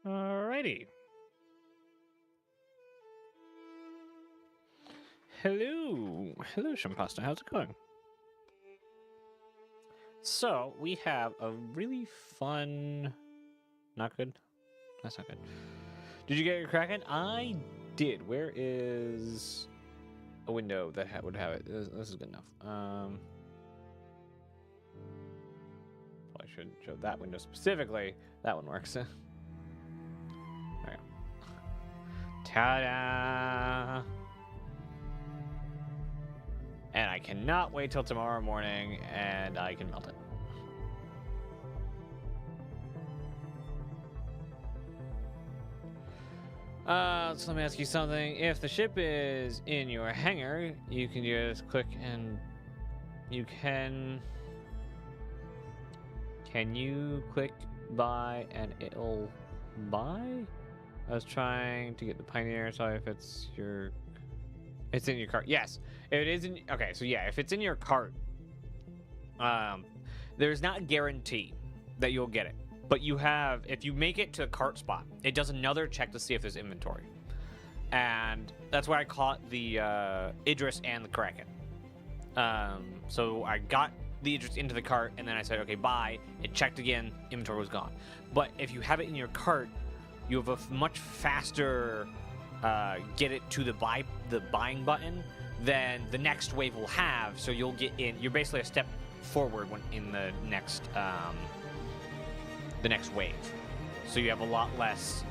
Alrighty. Hello, Shampasta. How's it going? So we have a really fun. Not good. That's not good. Did you get your Kraken? I did. Where is a window that would have it? This is good enough. Well, I should show that window specifically. That one works. There we go. Ta-da! And I cannot wait till tomorrow morning, and I can melt it. So let me ask you something. If the ship is in your hangar, you can just click and you can. Can you click buy and it'll buy? I was trying to get the Pioneer, so if it's your. It's in your cart. Yes, if it is in. Okay, so yeah, if it's in your cart, there's not a guarantee that you'll get it, but you have. If you make it to a cart spot, it does another check to see if there's inventory, and that's where I caught the Idris and the Kraken. So I got the Idris into the cart, and then I said, okay, buy. It checked again, inventory was gone. But if you have it in your cart, you have a much faster. Get it to the buying button, then the next wave will have. So you'll get in. You're basically a step forward when in the next wave. So you have a lot less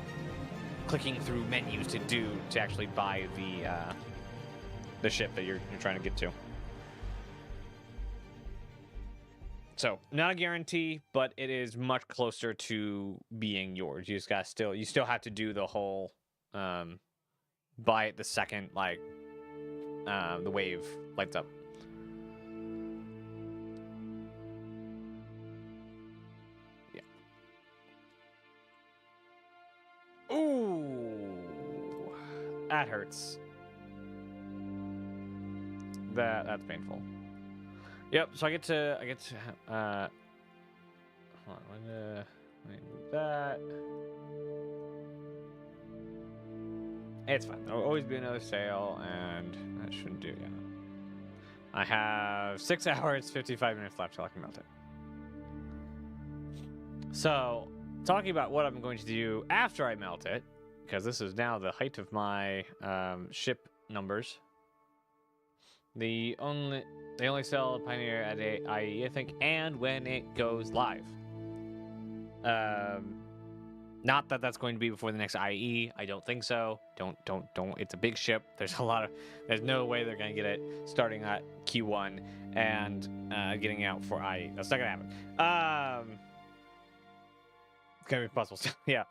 clicking through menus to actually buy the ship that you're trying to get to. So not a guarantee, but it is much closer to being yours. You just got you still have to do the whole. Buy it the second the wave lights up. Yeah. Ooh, that hurts. That's painful. Yep. So I get to hold on. Let me move that. It's fine. There'll always be another sale, and that shouldn't do. Yeah. I have 6 hours, 55 minutes left till I can melt it. So, talking about what I'm going to do after I melt it, because this is now the height of my ship numbers. They only sell Pioneer at IE, I think, and when it goes live. Not that that's going to be before the next IE. I don't think so. Don't. It's a big ship. There's no way they're going to get it starting at Q1 and getting out for IE. That's not going to happen. It's going to be possible. Yeah.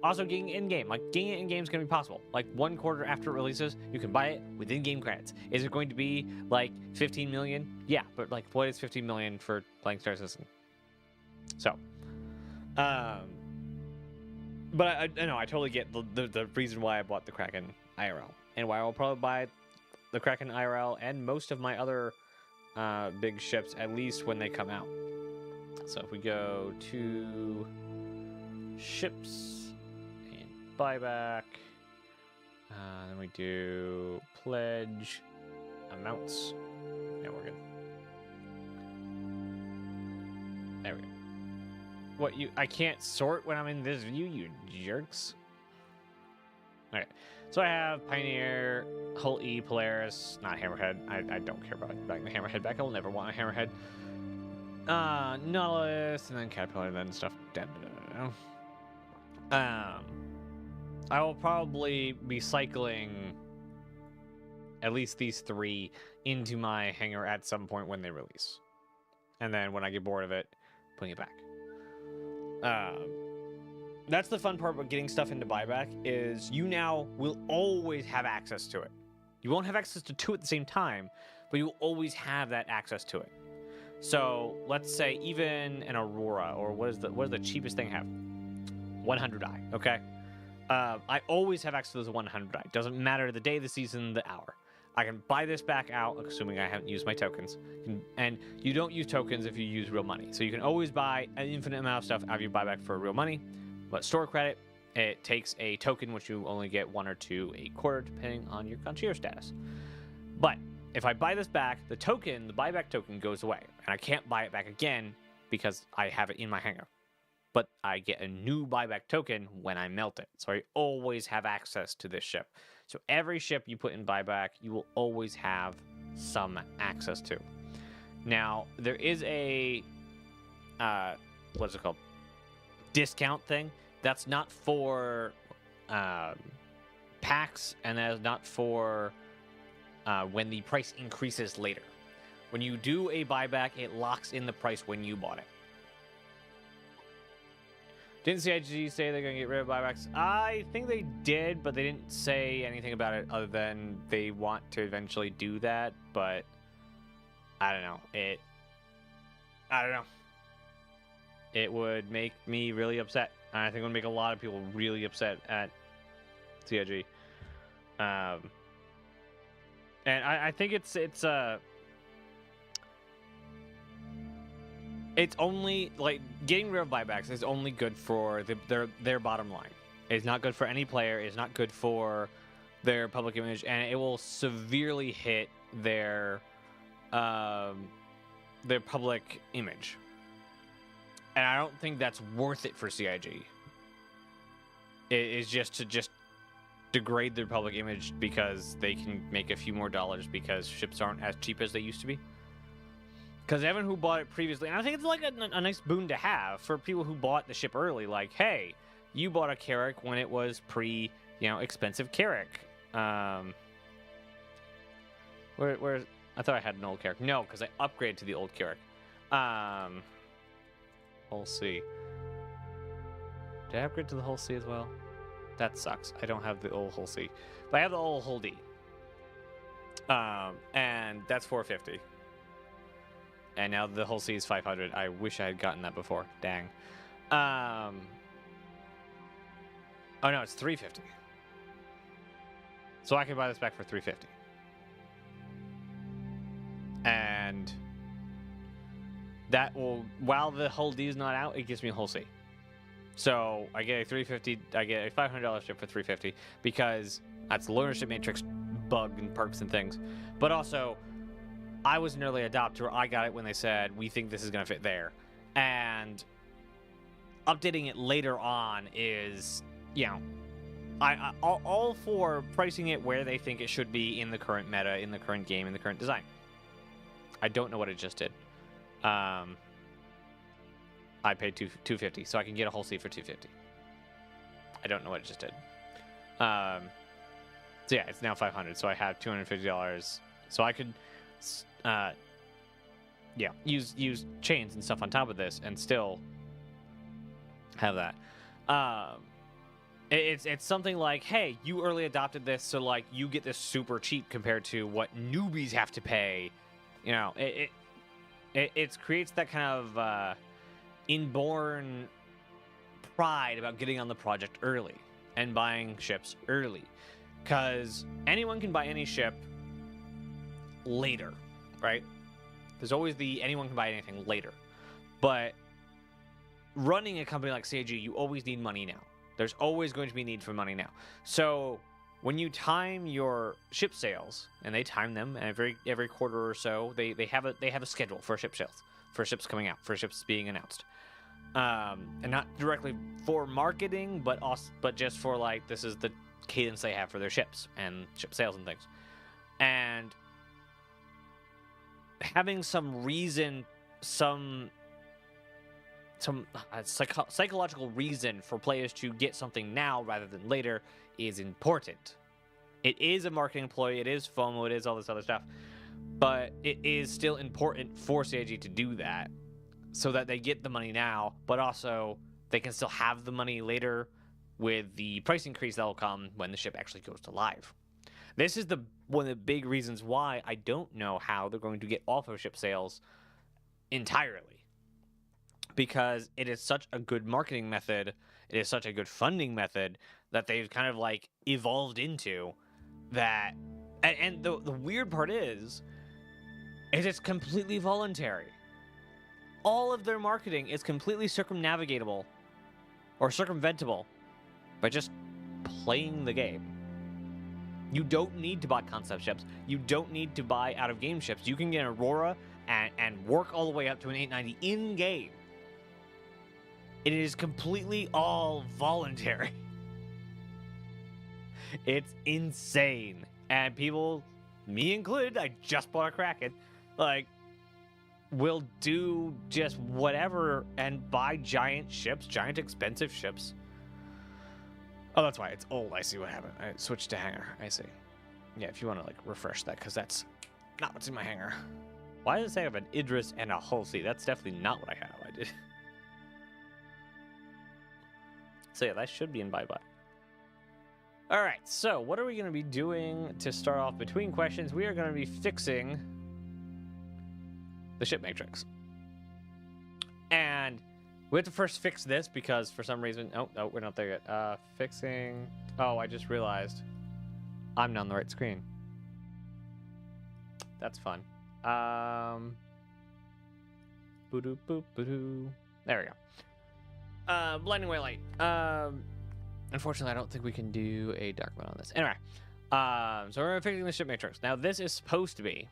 Also, getting in-game. Getting it in-game is going to be possible. 1 quarter after it releases, you can buy it with in-game credits. Is it going to be, 15 million? Yeah, but, what is 15 million for playing Star Citizen? So... but I know I totally get the reason why I bought the Kraken IRL and why I'll probably buy the Kraken IRL and most of my other big ships at least when they come out. So if we go to ships and buyback, then we do pledge amounts. Yeah, we're good. There we go. What, I can't sort when I'm in this view, you jerks. Okay, so I have Pioneer, Hull E, Polaris, not Hammerhead. I don't care about buying the Hammerhead back. I will never want a Hammerhead. Nautilus, and then Caterpillar, and then stuff. I will probably be cycling at least these 3 into my hangar at some point when they release. And then when I get bored of it, putting it back. That's the fun part about getting stuff into buyback is you now will always have access to it. You won't have access to 2 at the same time, but you'll always have that access to it. So let's say even an Aurora, or what is the cheapest thing I have? 100i, okay? I always have access to those 100i. Doesn't matter the day, the season, the hour. I can buy this back out, assuming I haven't used my tokens. And you don't use tokens if you use real money. So you can always buy an infinite amount of stuff out of your buyback for real money. But store credit, it takes a token, which you only get 1 or 2 a quarter, depending on your concierge status. But if I buy this back, the buyback token goes away. And I can't buy it back again because I have it in my hangar. But I get a new buyback token when I melt it. So I always have access to this ship. So every ship you put in buyback, you will always have some access to. Now, there is a, what's it called? Discount thing. That's not for packs, and that is not for when the price increases later. When you do a buyback, it locks in the price when you bought it. Didn't CIG say they're going to get rid of buybacks? I think they did, but they didn't say anything about it other than they want to eventually do that, but I don't know. I don't know. It would make me really upset. I think it would make a lot of people really upset at CIG. And I think it's only, like, getting rid of buybacks is only good for their bottom line. It's not good for any player. It's not good for their public image, and it will severely hit their public image. And I don't think that's worth it for CIG. It is just to degrade their public image because they can make a few more dollars because ships aren't as cheap as they used to be. Because everyone who bought it previously, and I think it's like a nice boon to have for people who bought the ship early. Like, hey, you bought a Carrack when it was expensive Carrack. Where I thought I had an old Carrack. No, because I upgraded to the old Carrack. Hull C. Did I upgrade to the Hull C as well? That sucks. I don't have the old Hull C, but I have the old Hull D. And that's 450. And now the Hull C is 500. I wish I had gotten that before. Dang. Oh no, it's 350. So I can buy this back for 350. And that will, while the Hull D is not out, it gives me a Hull C. So I get a 350. I get a $500 ship for 350 because that's the Lunar Ship Matrix bug and perks and things. But also, I was an early adopter. I got it when they said, we think this is going to fit there. And updating it later on is, I'm all for pricing it where they think it should be in the current meta, in the current game, in the current design. I don't know what it just did. I paid $250, so I can get a Hull C for $250. I don't know what it just did. So yeah, it's now $500, so I have $250. So I could... use chains and stuff on top of this and still have that. It's something like, hey, you early adopted this, so like you get this super cheap compared to what newbies have to pay. It creates that kind of inborn pride about getting on the project early and buying ships early, because anyone can buy any ship later, right? There's always anyone can buy anything later. But running a company like CIG, you always need money now. There's always going to be need for money now. So when you time your ship sales, and they time them every quarter or so, they have a schedule for ship sales, for ships coming out, for ships being announced. And not directly for marketing, but just for like, this is the cadence they have for their ships and ship sales and things. And having some reason, some psychological reason for players to get something now rather than later is important. It is a marketing ploy, it is FOMO, it is all this other stuff, but it is still important for CIG to do that so that they get the money now, but also they can still have the money later with the price increase that will come when the ship actually goes to live. This is one of the big reasons why I don't know how they're going to get off of ship sales entirely. Because it is such a good marketing method, it is such a good funding method that they've kind of like evolved into, that And the weird part is it's completely voluntary. All of their marketing is completely circumnavigatable or circumventable by just playing the game. You don't need to buy concept ships. You don't need to buy out-of-game ships. You can get an Aurora and work all the way up to an 890 in-game. It is completely all voluntary. It's insane. And people, me included, I just bought a Kraken, like, will do just whatever and buy giant ships, giant expensive ships. Oh, that's why it's old. I see what happened. I switched to hangar. I see. Yeah, if you want to, like, refresh that, because that's not what's in my hangar. Why does it say I have an Idris and a Hulsey? That's definitely not what I have. I did. So yeah, that should be in bye-bye. All right, so what are we going to be doing to start off between questions? We are going to be fixing the ship matrix. And we have to first fix this because for some reason... Oh, no, we're not there yet. Fixing... Oh, I just realized I'm not on the right screen. That's fun. Boo-doo, boop, boo-doo. There we go. Blinding white light. Unfortunately, I don't think we can do a dark mode on this. Anyway, so we're fixing the ship matrix. Now, this is supposed to be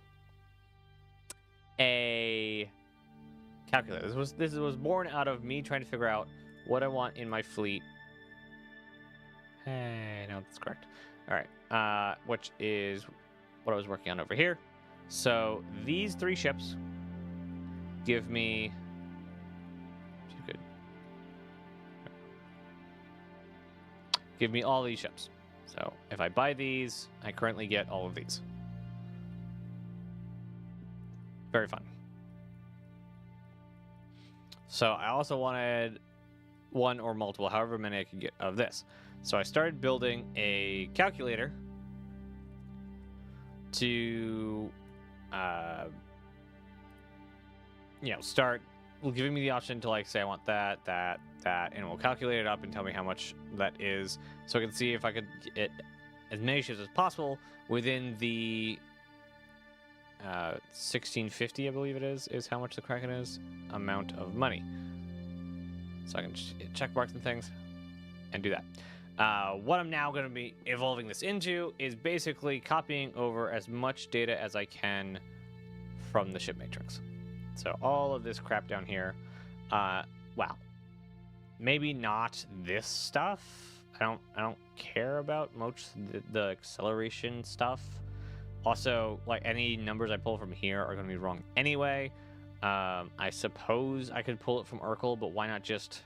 a calculator. This was born out of me trying to figure out what I want in my fleet. Hey, no, that's correct. All right, which is what I was working on over here. So these 3 ships give me... Good. Give me all these ships. So if I buy these, I currently get all of these. Very fun. So I also wanted 1 or multiple, however many I could get of this. So I started building a calculator to, start giving me the option to, like, say I want that, and it will calculate it up and tell me how much that is, so I can see if I could get as many ships as possible within the 1650, I believe it is how much the Kraken is, amount of money. So I can check mark some things and do that. What I'm now going to be evolving this into is basically copying over as much data as I can from the ship matrix. So all of this crap down here, well, maybe not this stuff. I don't care about most the acceleration stuff. Also, like, any numbers I pull from here are going to be wrong anyway. I suppose I could pull it from Urkel, but why not just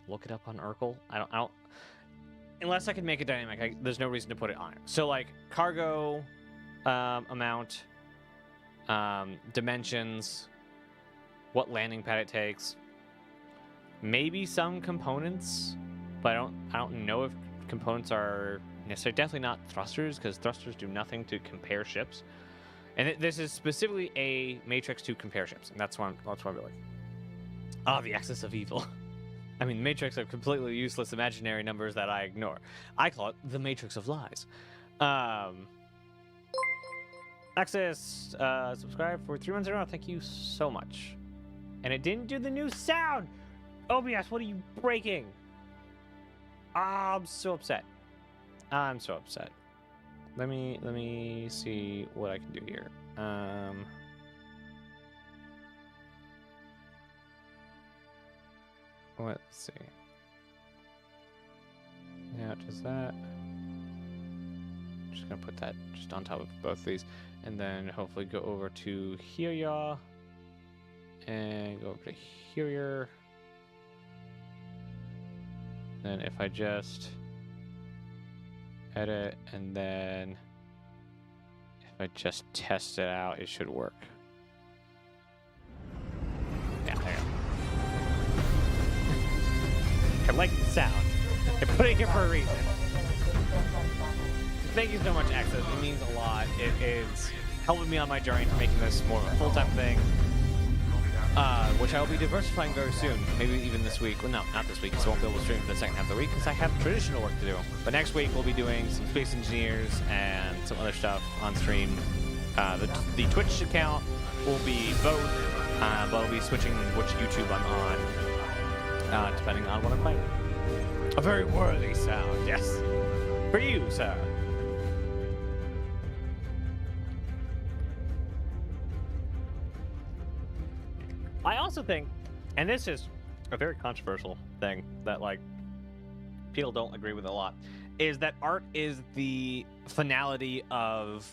look it up on Urkel? I don't. Unless I can make it dynamic, there's no reason to put it on it. So, like, cargo amount, dimensions, what landing pad it takes, maybe some components, but I don't know if components are necessary. Definitely not thrusters, because thrusters do nothing to compare ships. And this is specifically a matrix to compare ships, and that's what I'm building. Ah, the axis of evil. I mean, matrix are completely useless imaginary numbers that I ignore. I call it the matrix of lies. Access, subscribe for 3 months in a row. Thank you so much. And it didn't do the new sound. OBS, what are you breaking? I'm so upset. I'm so upset. Let me see what I can do here. Let's see. Yeah, just that. Just gonna put that just on top of both of these, and then hopefully go over to here, y'all, and go over to here. Then if I just edit, and then if I just test it out, it should work. Yeah, there you go. I like the sound. I put it here for a reason. Thank you so much, Access. It means a lot. It is helping me on my journey to making this more of a full-time thing. which I will be diversifying very soon. Maybe even this week. Well, no, not this week, because I won't be able to stream for the second half of the week because I have traditional work to do. But next week we'll be doing some Space Engineers and some other stuff on stream. The Twitch account will be both, but I'll be switching which YouTube I'm on, depending on what I'm playing. A very worthy sound, yes. For you, sir. I also think, and this is a very controversial thing that, like, people don't agree with a lot, is that art is the finality of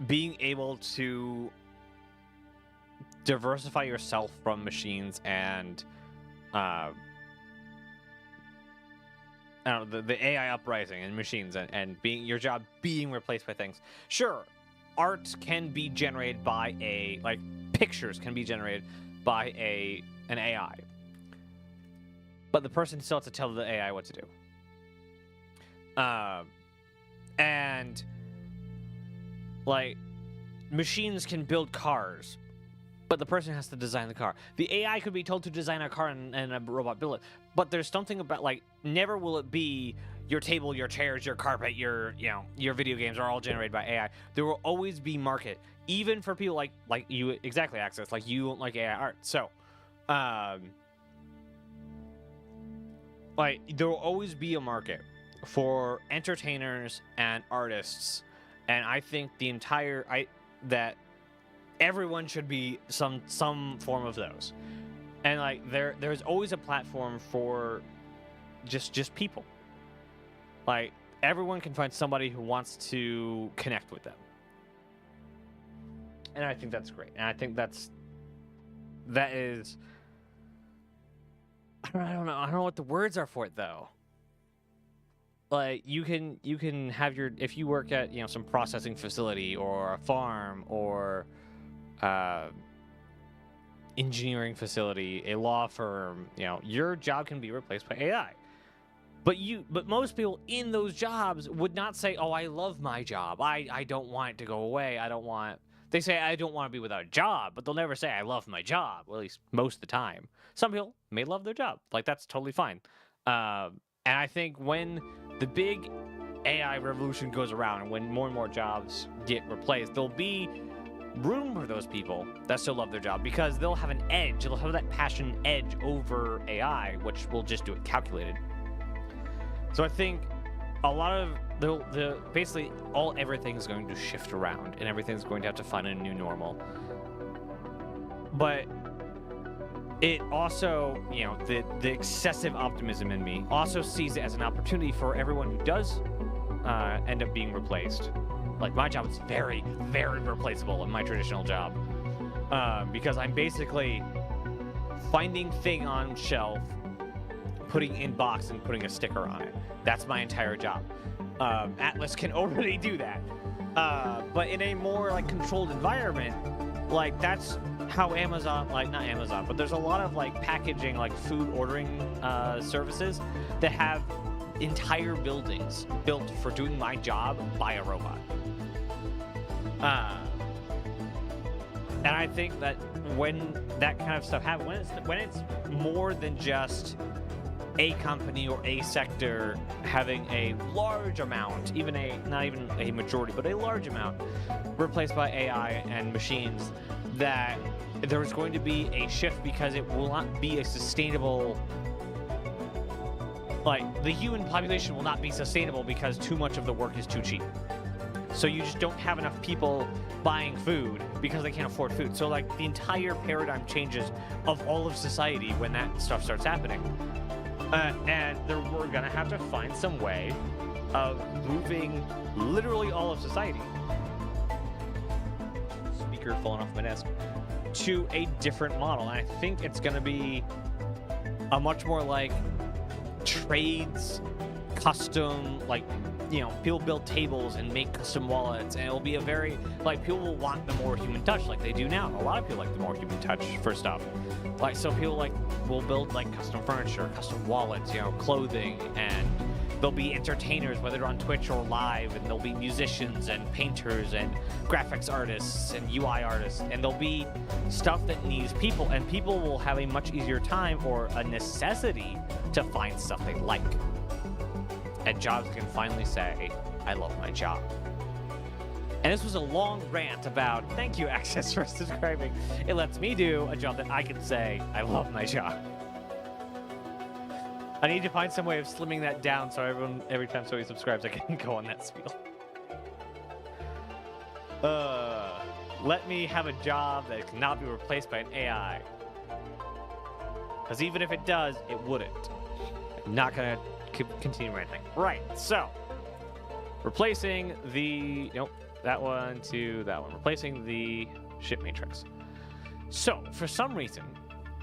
being able to diversify yourself from machines and I don't know, the AI uprising and machines and being your job being replaced by things. Sure, art can be generated by pictures can be generated by an AI, but the person still has to tell the AI what to do. And like machines can build cars, but the person has to design the car. The AI could be told to design a car and a robot build it. But there's something about, like, never will it be your table, your chairs, your carpet, your video games are all generated by AI. There will always be market, even for people like you, exactly, Access, like you like AI art. So, like, there will always be a market for entertainers and artists, and I think that everyone should be some form of those. And like there's always a platform for just people. Like everyone can find somebody who wants to connect with them. And I think that's great. And I think that is I don't know what the words are for it though. Like you can have if you work at some processing facility or a farm or engineering facility, a law firm, your job can be replaced by AI. But most people in those jobs would not say, "Oh, I love my job. I don't want it to go away. They say I don't want to be without a job, but they'll never say I love my job. Well, at least most of the time. Some people may love their job. Like that's totally fine. And I think when the big AI revolution goes around and when more and more jobs get replaced, there'll be room for those people that still love their job because they'll have an edge. They'll have that passion edge over AI, which will just do it calculated. So I think a lot of basically everything's going to shift around and everything's going to have to find a new normal. But it also, the excessive optimism in me also sees it as an opportunity for everyone who does end up being replaced. Like my job is very, very replaceable in my traditional job because I'm basically finding thing on shelf, putting in box, and putting a sticker on it. That's my entire job. Atlas can already do that, but in a more like controlled environment, like that's how Amazon, like not Amazon, but there's a lot of like packaging, like food ordering services that have entire buildings built for doing my job by a robot. And I think that when that kind of stuff happens, when it's more than just a company or a sector having a large amount, not even a majority, but a large amount replaced by AI and machines, that there's going to be a shift because it will not be a sustainable, like the human population will not be sustainable because too much of the work is too cheap. So you just don't have enough people buying food because they can't afford food. So like the entire paradigm changes of all of society when that stuff starts happening. And we're gonna have to find some way of moving literally all of society, speaker falling off my desk, to a different model. And I think it's gonna be a much more like trades, custom, like, people build tables and make custom wallets, and it'll be a very, like, people will want the more human touch like they do now. A lot of people like the more human touch for stuff. Like, so people will build, like, custom furniture, custom wallets, clothing, and There'll be entertainers, whether on Twitch or live, and there'll be musicians and painters and graphics artists and UI artists, and there'll be stuff that needs people, and people will have a much easier time or a necessity to find stuff they like. And jobs can finally say, I love my job. And this was a long rant about, thank you, Access, for subscribing. It lets me do a job that I can say, I love my job. I need to find some way of slimming that down so every time somebody subscribes, I can go on that spiel. Let me have a job that cannot be replaced by an AI. Because even if it does, it wouldn't. I'm not going to continue ranting. Right, so. Replacing the... Nope, that one to that one. Replacing the ship matrix. So, for some reason...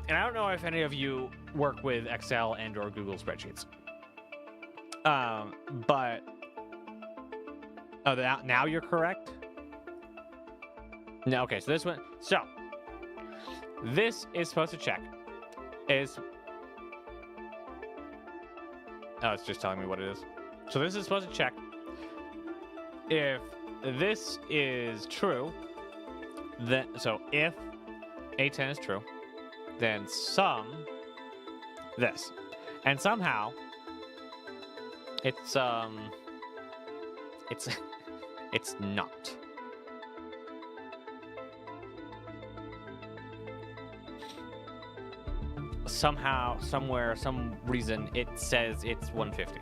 And I don't know if any of you work with Excel and or Google spreadsheets. But now you're correct? No, okay, so this one. So this is supposed to check. It's just telling me what it is. So this is supposed to check if this is true, then if A10 is true, then sum this. And somehow it's it's not. Somehow, somewhere, some reason it says it's 150.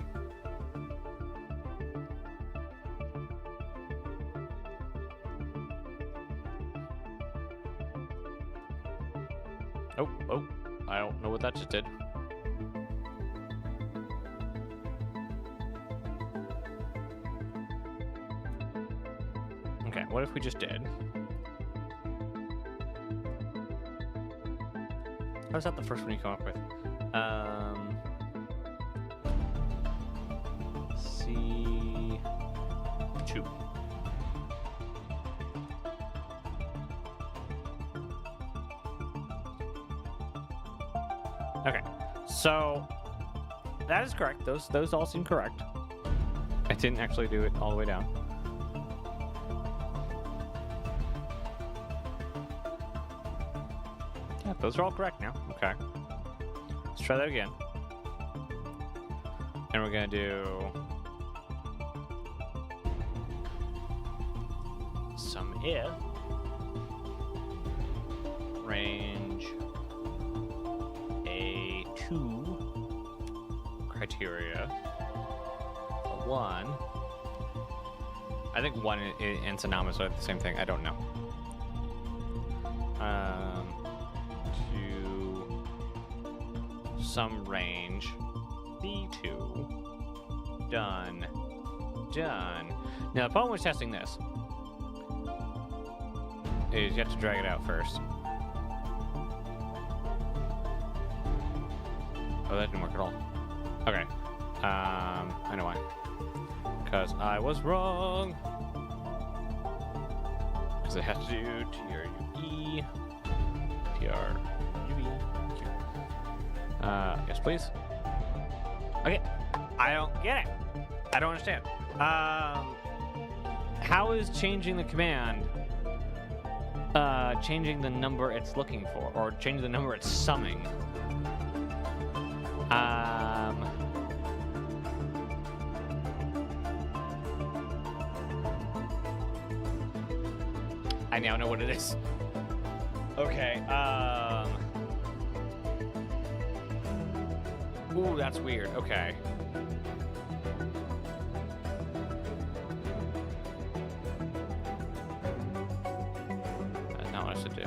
Oh, I don't know what that just did. Okay, what if we just did? How's that the first one you come up with? C2. Okay, so that is correct. Those all seem correct. I didn't actually do it all the way down. Yeah, those are all correct now. Okay. Let's try that again. And we're gonna do some if range A2 criteria 1. I think 1 and synonymous are the same thing. I don't know. To some range B2. Done. Now the problem with testing this is you have to drag it out first. Oh, that didn't work at all. Okay. I know why. Because I was wrong. Because it has to do TRUE, TRUE. Yes, please. Okay. I don't get it. I don't understand. How is changing the command changing the number it's looking for, or changing the number it's summing? I now know what it is. Okay, ooh, that's weird. Okay. That's not what I should do.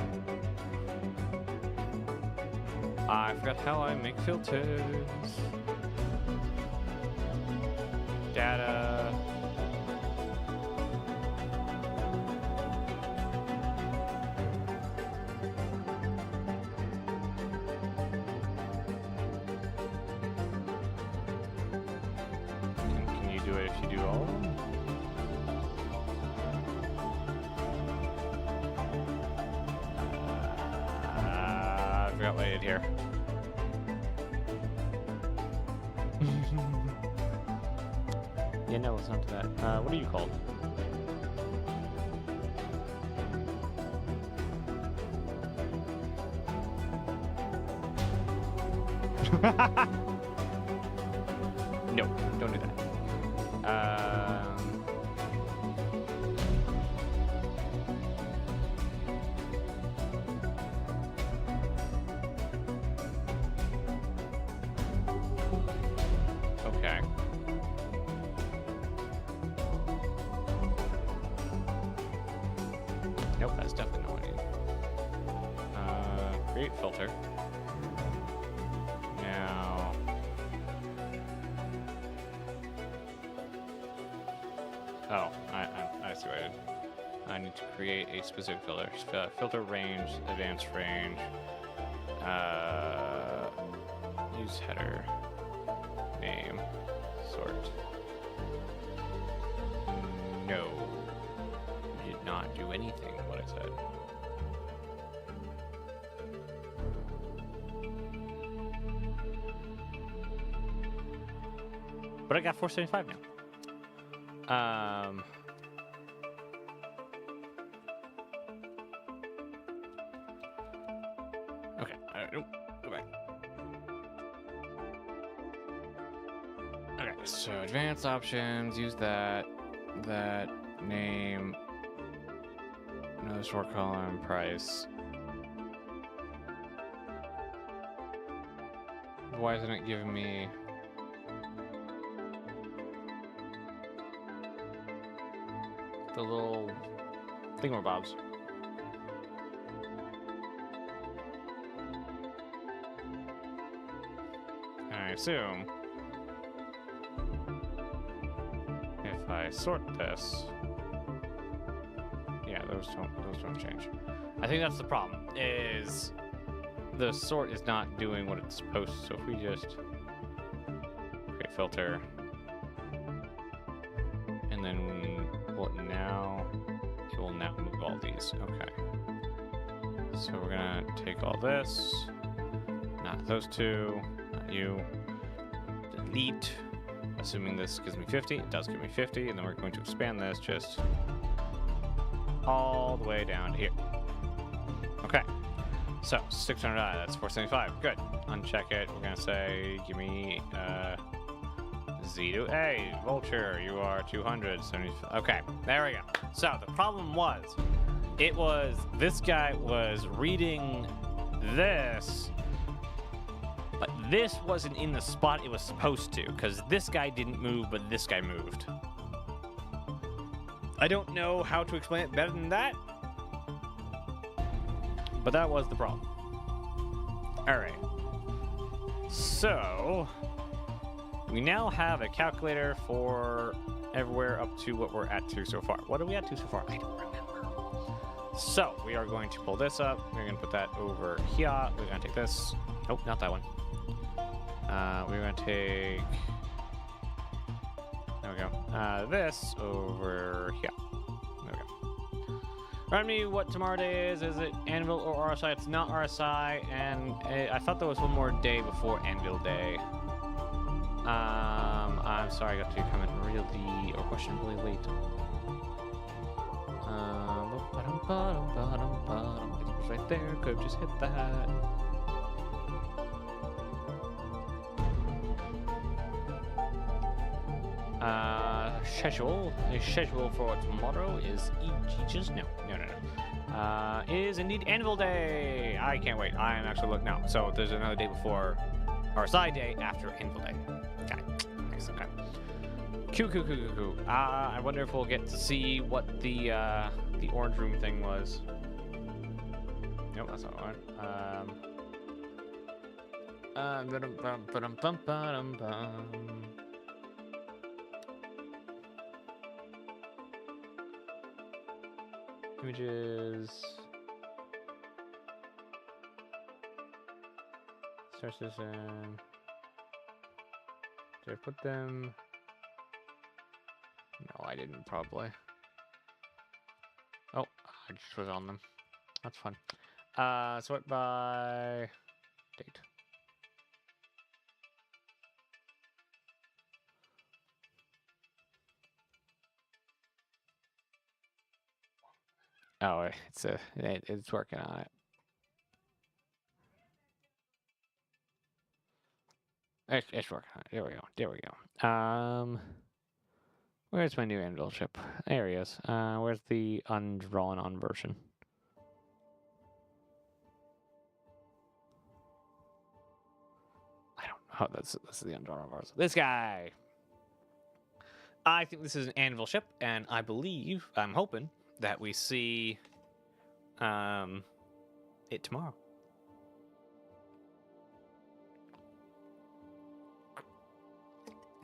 I forgot how I make filters. Data. Can you do it if you do all of them? I forgot what I did here. it's not that. What are you called? No, don't do that. Okay. Nope, that's definitely not what I need. Create filter. Now. Oh, I see what I did. I need to create a specific filter. Filter range, advanced range. Use header. Name. Sort. No. Did not do anything what I said. But I got 475 now. Okay. Nope. Go back. Okay. So advanced options. Use that. That name. Another sort column. Price. Why isn't it giving me? The little thingamabobs. I assume if I sort this, yeah, those don't change. I think that's the problem. Is the sort is not doing what it's supposed to. So if we just create filter. And then it will now move all these. Okay. So we're gonna take all this, not those two, not you. Delete. Assuming this gives me 50, it does give me 50, and then we're going to expand this just all the way down to here. Okay. So 600, that's 475. Good. Uncheck it. We're gonna say, give me Z to A, Vulture, you are 275. Okay, there we go. So the problem was, this guy was reading this, but this wasn't in the spot it was supposed to, because this guy didn't move, but this guy moved. I don't know how to explain it better than that, but that was the problem. Alright. So we now have a calculator for everywhere up to what we're at to so far. What are we at to so far? I don't remember. So we are going to pull this up. We're going to put that over here. We're going to take this. Nope, not that one. We're going to take... There we go. This over here. There we go. Remind me what tomorrow day is. Is it Anvil or RSI? It's not RSI, and I thought there was one more day before Anvil Day. I'm sorry I got to come in really, or question really late. It was right there, could have just hit that. The schedule for tomorrow is is indeed Anvil Day. I can't wait. I am actually looking now. So there's another day before RSI Day after Anvil Day. Okay, nice. Okay. Cool. I wonder if we'll get to see what the orange room thing was. Nope, that's not one. Images. Search this in. Did I put them? No, I didn't probably. Oh, I just was on them. That's fun. Sort by date. Oh, it's working on it. It's working on it. There we go. There we go. Where's my new anvil ship? There he is. Where's the undrawn on version? I don't know. This is the undrawn on version. This guy. I think this is an anvil ship, and I believe, I'm hoping that we see it tomorrow.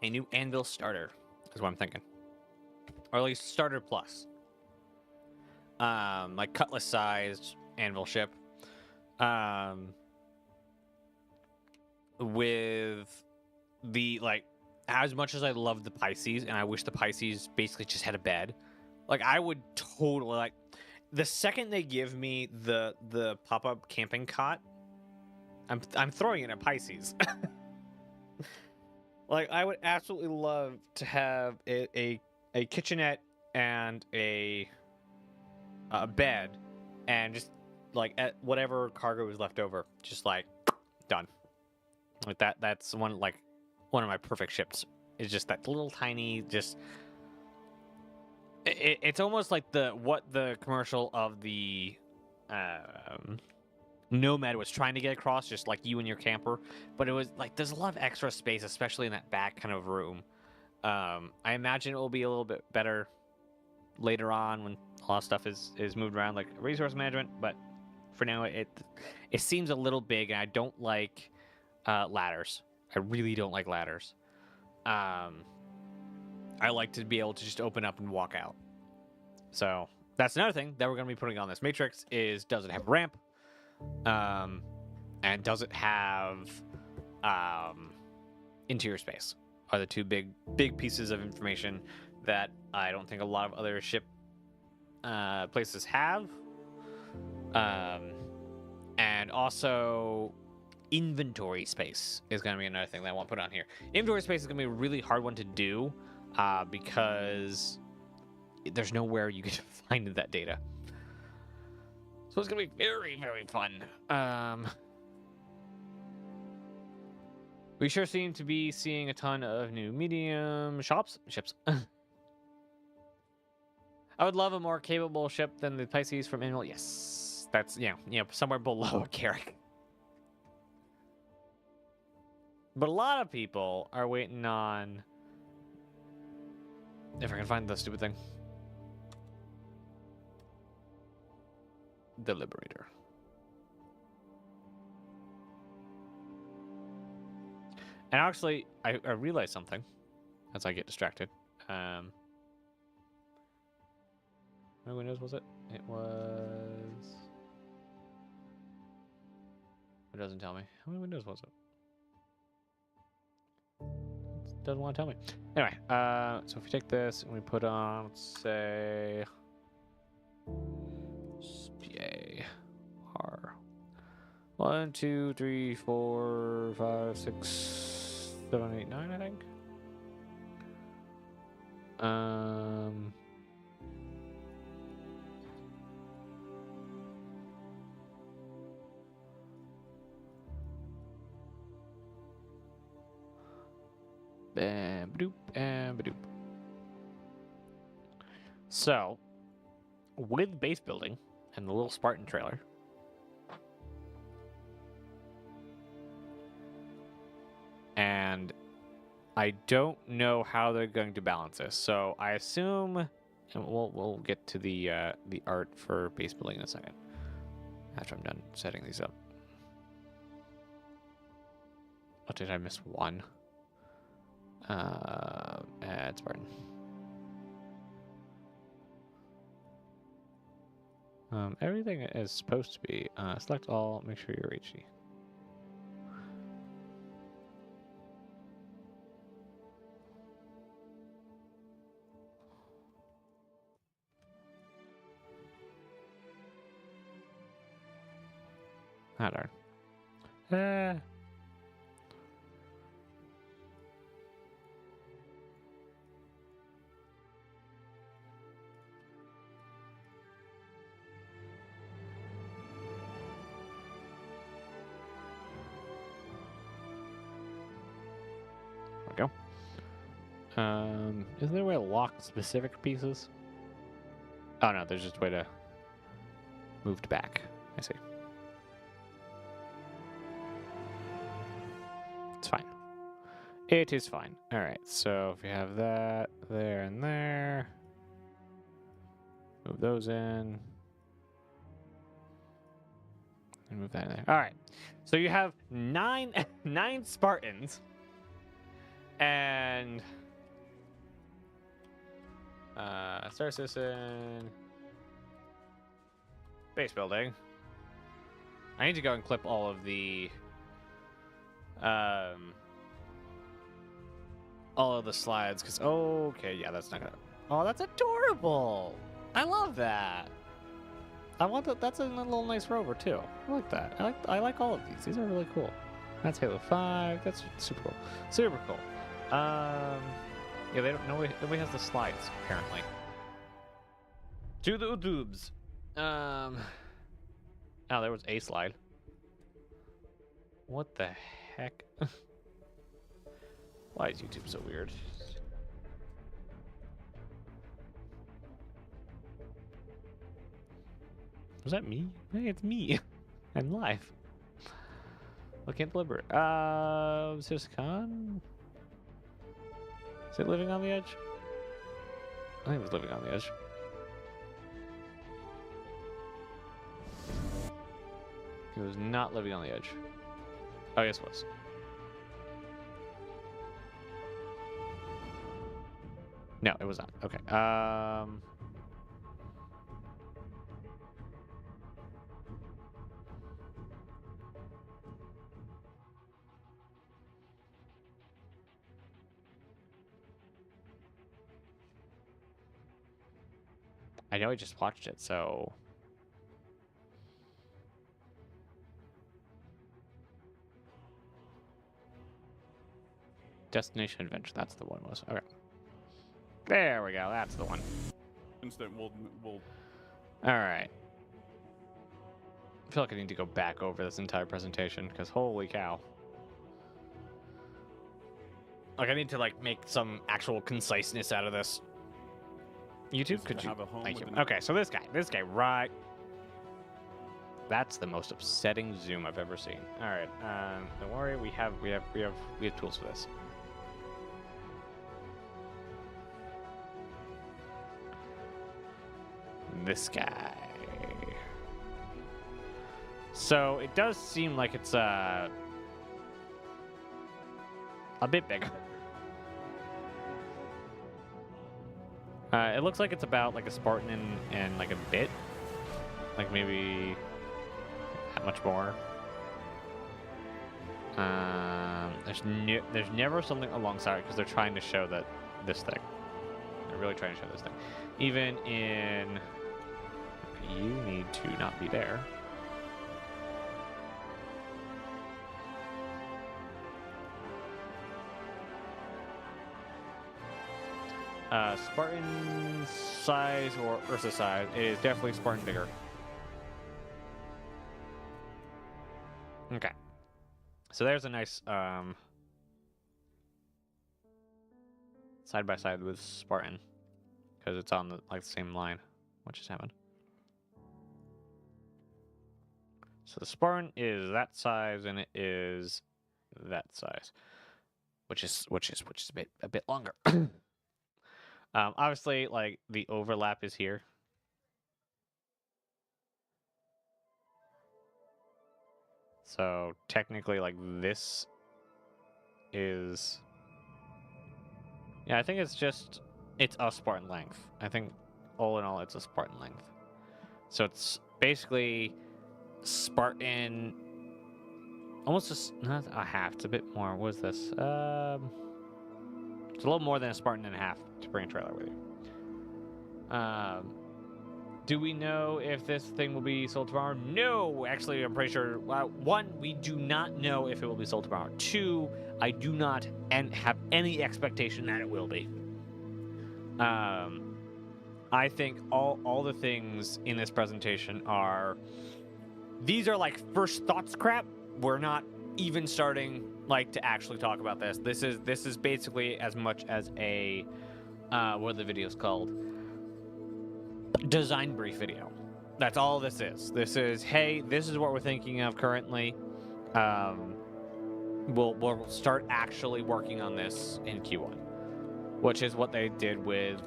A new anvil starter is what I'm thinking, or at least starter plus. Like cutlass-sized anvil ship, with the like. As much as I love the Pisces, and I wish the Pisces basically just had a bed, like I would totally like. The second they give me the pop-up camping cot, I'm throwing it at Pisces. Like I would absolutely love to have a kitchenette and a bed, and just like at whatever cargo is left over, just like done. Like that's one of my perfect ships. Is just that little tiny just. It's almost like what the commercial of the Nomad was trying to get across, just like you and your camper. But it was like there's a lot of extra space, especially in that back kind of room. I imagine it will be a little bit better later on when a lot of stuff is moved around, like resource management. But for now, it seems a little big, and I don't like ladders. I really don't like ladders. I like to be able to just open up and walk out. So that's another thing that we're going to be putting on this Matrix is, does it have a ramp? And does it have interior space? Are the two big pieces of information that I don't think a lot of other ship places have. And also inventory space is going to be another thing that I want to put on here. Inventory space is going to be a really hard one to do because there's nowhere you can find that data. So it's going to be very, very fun. We sure seem to be seeing a ton of new medium ships. I would love a more capable ship than the Pisces from Inwell. Yes, that's somewhere below a Carrack. But a lot of people are waiting on, if I can find the stupid thing, the Liberator. And actually, I realized something as I get distracted. How many windows was it? It was... It doesn't tell me. How many windows was it? It doesn't want to tell me. Anyway, so if we take this and we put on, let's say... SPA R. 1, 2, 3, 4, 5, 6, 7, 8, 9, I think. Bam, badoop, and badoop. So, with base building and the little Spartan trailer, and I don't know how they're going to balance this. So I assume, and we'll get to the art for base building in a second after I'm done setting these up. Oh, did I miss one? Add Spartan. Everything is supposed to be. Select all. Make sure you're HD. Ah, darn. Isn't there a way to lock specific pieces? Oh no, there's just a way to move back. I see. It's fine. It is fine. All right, so if you have that there and there, move those in. And move that in there. All right, so you have nine Spartans, and Star Citizen base building. I need to go and clip all of the slides because okay, yeah, that's not gonna. Oh, that's adorable. I love that. I want that. That's a little nice rover too. I like that. I like all of these. These are really cool. That's Halo 5. That's super cool. Super cool. Yeah, they don't. Nobody has the slides apparently. To the YouTubes. Oh, there was a slide. What the heck? Why is YouTube so weird? Was that me? Hey, it's me. I'm live. Looking deliberate. Siscon? Is it living on the edge? I think it was living on the edge. It was not living on the edge. Oh, yes, it was. No, it was not. Okay. I know I just watched it, so... Destination Adventure, that's the one was. Okay. There we go, that's the one. Instant, we'll... Alright. I feel like I need to go back over this entire presentation, because holy cow. Like, I need to, like, make some actual conciseness out of this. YouTube, could you? Thank you. Okay, so this guy, right? That's the most upsetting zoom I've ever seen. All right, don't worry, we have tools for this. This guy. So it does seem like it's a bit bigger. It looks like it's about like a Spartan and like a bit, like maybe that much more. There's never something alongside because they're trying to show that this thing. They're really trying to show this thing. Even in, you need to not be there. Spartan size or Ursa size, it is definitely Spartan bigger. Okay. So there's a nice side by side with Spartan because it's on the same line. What just happened? So the Spartan is that size and it is that size, which is a bit longer. Obviously, like, the overlap is here. So, technically, like, this is... Yeah, I think it's a Spartan length. I think, all in all, it's a Spartan length. So, it's basically Spartan... Almost just... Not a half, it's a bit more. What is this? It's a little more than a Spartan and a half to bring a trailer with you. Do we know if this thing will be sold tomorrow? No, actually, I'm pretty sure. One, we do not know if it will be sold tomorrow. Two, I do not have any expectation that it will be. I think all the things in this presentation are... These are like first thoughts crap. We're not even starting like to actually talk about this. This is basically as much as a what are the videos called? Design brief video. That's all this is. This is, hey, this is what we're thinking of currently. We'll start actually working on this in Q1, which is what they did with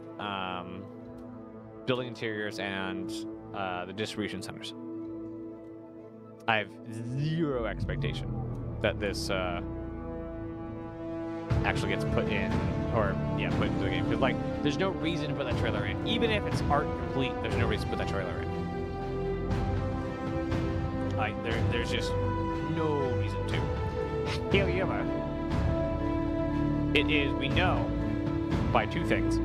building interiors and the distribution centers. I have zero expectation that this actually gets put in, or put into the game. Because like, there's no reason to put that trailer in. Even if it's art complete, there's no reason to put that trailer in. Like, there's just no reason to. However, it is, we know by two things.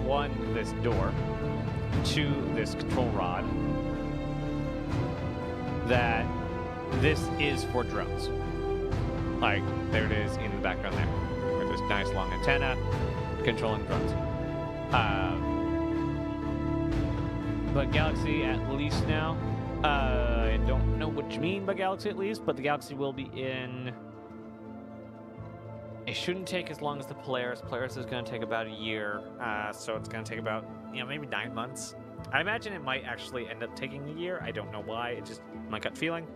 One, this door. Two, this control rod. That this is for drones. Like, there it is in the background there. With this nice long antenna controlling drones. But Galaxy at least now. I don't know what you mean by Galaxy at least, but the Galaxy will be in. It shouldn't take as long as the Polaris. Polaris is going to take about a year, so it's going to take about, maybe 9 months. I imagine it might actually end up taking a year. I don't know why. It's just my gut feeling.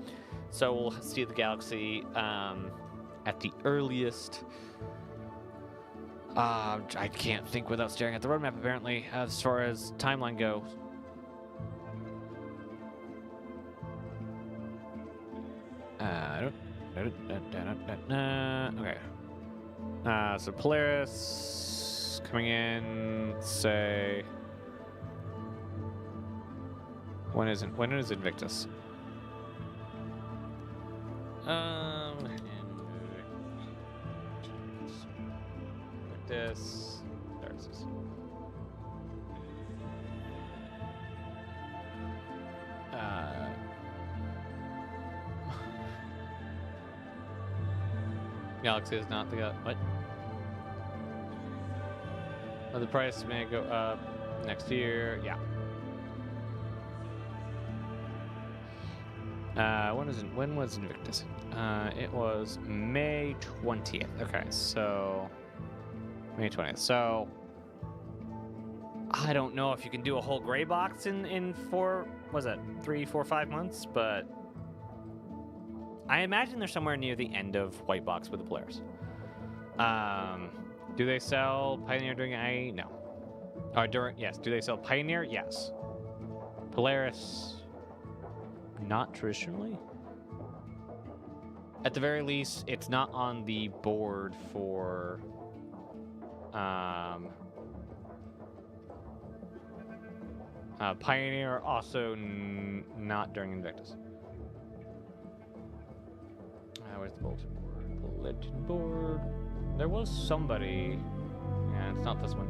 So we'll see the Galaxy at the earliest. I can't think without staring at the roadmap, apparently, as far as timeline goes. Okay. So Polaris coming in, say. When is Invictus? Invictus. There it is. Galaxy is not the what? Oh, the price may go up next year. Yeah. When was Invictus? It was May 20th. Okay, so May 20th. So I don't know if you can do a whole gray box in 3, 4, 5 months, but I imagine they're somewhere near the end of white box with the Polaris. Do they sell Pioneer during IE? No. Yes. Do they sell Pioneer? Yes. Polaris, not traditionally. At the very least, it's not on the board for Pioneer. Also, not during Invictus. Where's the bulletin board? Bulletin board. There was somebody, and it's not this one,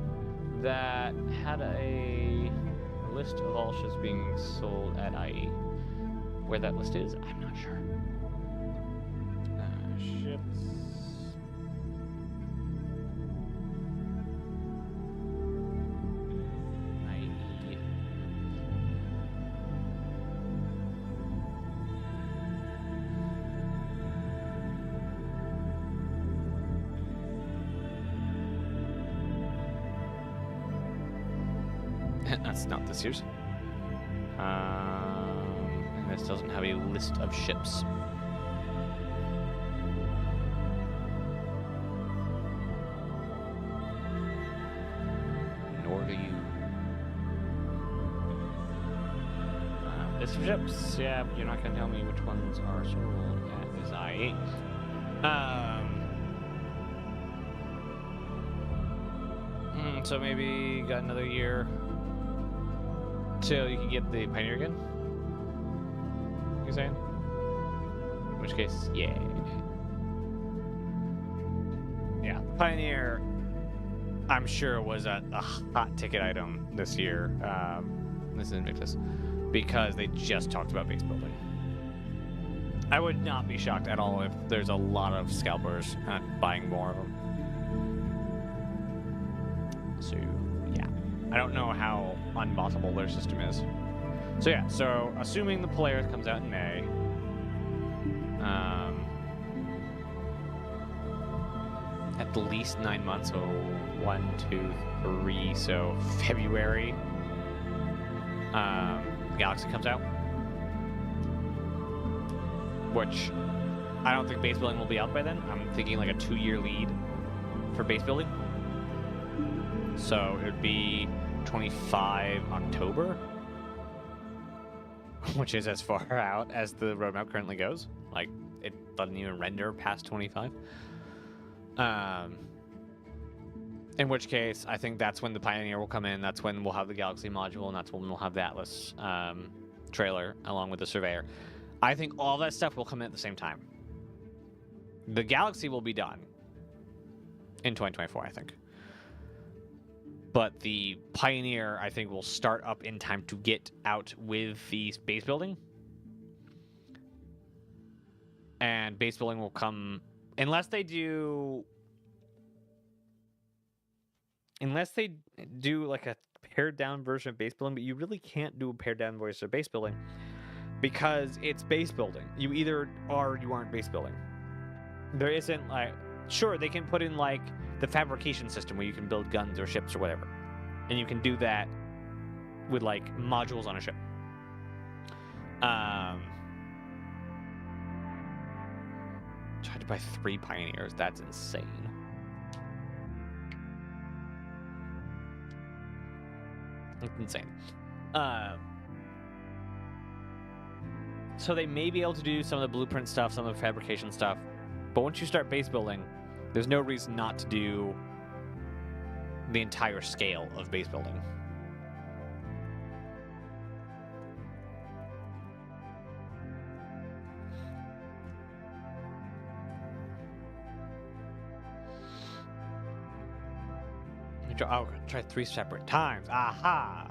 that had a list of all ships being sold at IE. Where that list is, I'm not sure. Ships. IE. That's not this year's. And this doesn't have a list of ships. Nor do you. List of ships? Yeah, but you're not going to tell me which ones are sold at this IE. So maybe got another year till you can get the Pioneer again? You're saying? In which case, yeah. Yeah, Pioneer, I'm sure, was a hot ticket item this year. This is Invictus. Because they just talked about base building. I would not be shocked at all if there's a lot of scalpers buying more of them. So, yeah. I don't know how unbossable their system is. So, yeah. So, assuming the Polaris comes out in May, at least 9 months. So 1, 2, 3. So February, Galaxy comes out, which I don't think base building will be out by then. I'm thinking like a 2-year lead for base building. So it would be 25 October, which is as far out as the roadmap currently goes. Like, it doesn't even render past 25. In which case, I think that's when the Pioneer will come in. That's when we'll have the Galaxy module, and that's when we'll have the Atlas trailer along with the Surveyor. I think all that stuff will come in at the same time. The Galaxy will be done in 2024, I think. But the Pioneer, I think, will start up in time to get out with the base building. And base building will come... Unless they do like a pared down version of base building, but you really can't do a pared down version of base building because it's base building. You either are or you aren't base building. There isn't like... Sure, they can put in like the fabrication system where you can build guns or ships or whatever. And you can do that with like modules on a ship. Tried to buy 3 Pioneers. That's insane. It's insane. So they may be able to do some of the blueprint stuff, some of the fabrication stuff. But once you start base building, there's no reason not to do the entire scale of base building. Oh, try 3 separate times. Aha!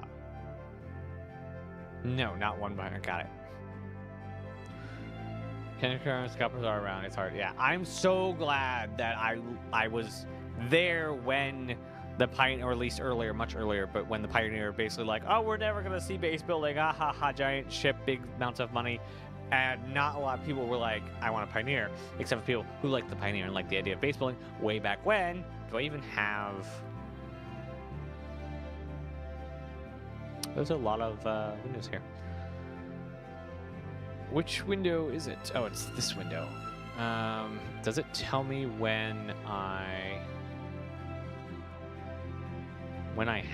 No, not one button. Got it. Kindergarten scalpers are around. It's hard. Yeah, I'm so glad that I was there when the Pioneer, or at least earlier, much earlier, but when the Pioneer basically like, oh, we're never gonna see base building. Ah ha ha! Giant ship, big amounts of money, and not a lot of people were like, I want a Pioneer, except for people who like the Pioneer and like the idea of base building way back when. Do I even have? There's a lot of windows here. Which window is it? Oh, it's this window. Does it tell me when I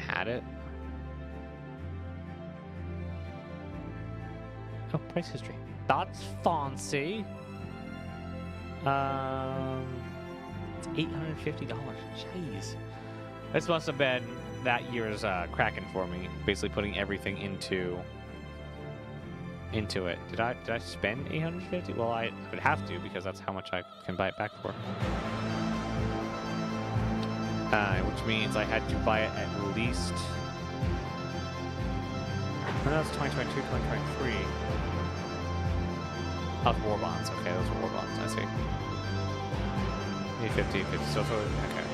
had it? Oh, price history. That's fancy. It's $850. Jeez. This must have been that year's Kraken for me. Basically putting everything into it. Did I spend $850? Well, I would have to because that's how much I can buy it back for. Which means I had to buy it at least... Oh, no, it's 2022, 2023. Oh, war bonds. Okay, those are war bonds. I see. 850, 50. So, okay.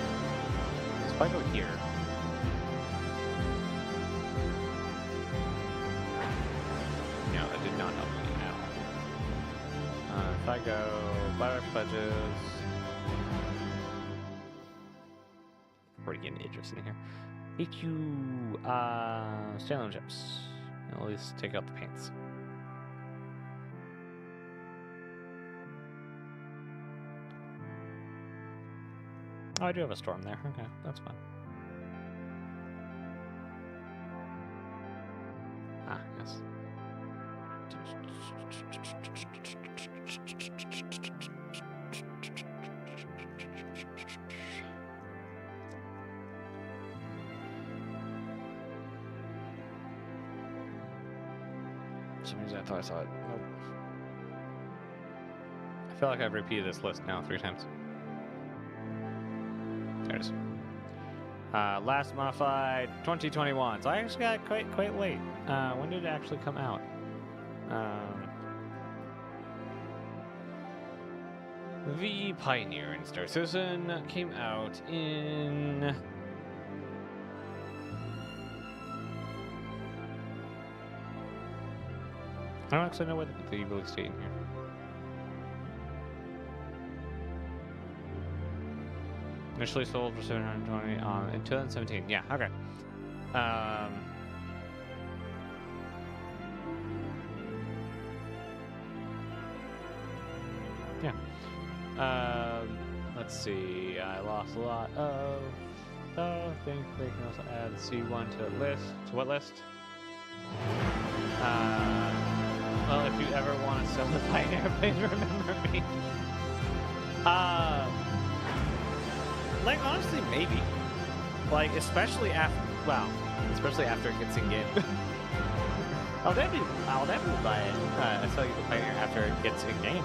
So if I go here... No, that did not help me at all. If I go buy our pledges... Already getting interested in here. EQ, standalone chips. At least take out the paints. Oh, I do have a storm there. Okay, that's fine. Ah, yes. For some reason I thought I saw it. Nope. I feel like I've repeated this list now 3 times. There it is. Last modified 2021. So I actually got quite late. When did it actually come out? The Pioneer in Star Citizen came out in... I don't actually know what the release date in here. Initially sold for 720 in 2017. Yeah, okay. Yeah. Let's see. I lost a lot of stuff. Think they can also add C1 to the list. To what list? Well, if you ever want to sell the Pioneer, please remember me. Like, honestly, maybe. Like, especially after, well, especially after it gets in game. I'll definitely buy it. I'll sell you the Pioneer after it gets in game.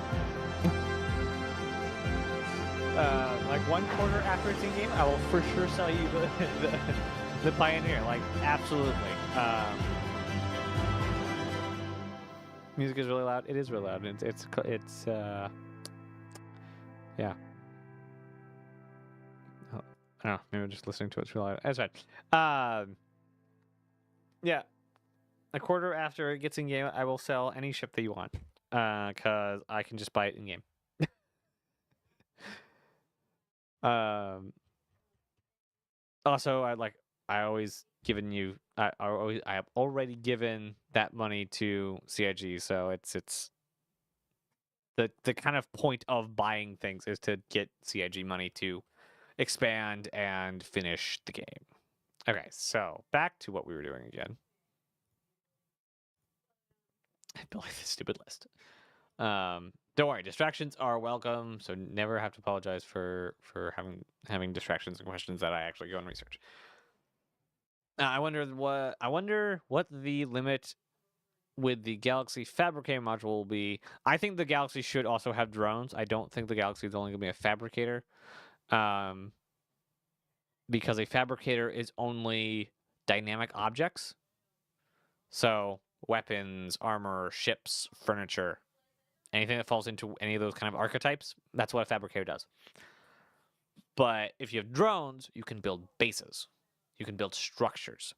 Like 1 quarter after it's in game, I will for sure sell you the Pioneer. Like, absolutely. Music is really loud. It is really loud. It's yeah. Oh, I don't know. Maybe I'm just listening to it's really loud. That's fine. Yeah. A quarter after it gets in game, I will sell any ship that you want. Cause I can just buy it in game. Also, I always given you. I have already given that money to CIG, so it's the kind of point of buying things is to get CIG money to expand and finish the game. Okay, so back to what we were doing again. I believe this stupid list. Don't worry, distractions are welcome, so never have to apologize for having distractions and questions that I actually go and research. I wonder what the limit with the Galaxy Fabricator module will be. I think the Galaxy should also have drones. I don't think the Galaxy is only going to be a fabricator, because a fabricator is only dynamic objects. So weapons, armor, ships, furniture, anything that falls into any of those kind of archetypes, that's what a fabricator does. But if you have drones, you can build bases. You can build structures.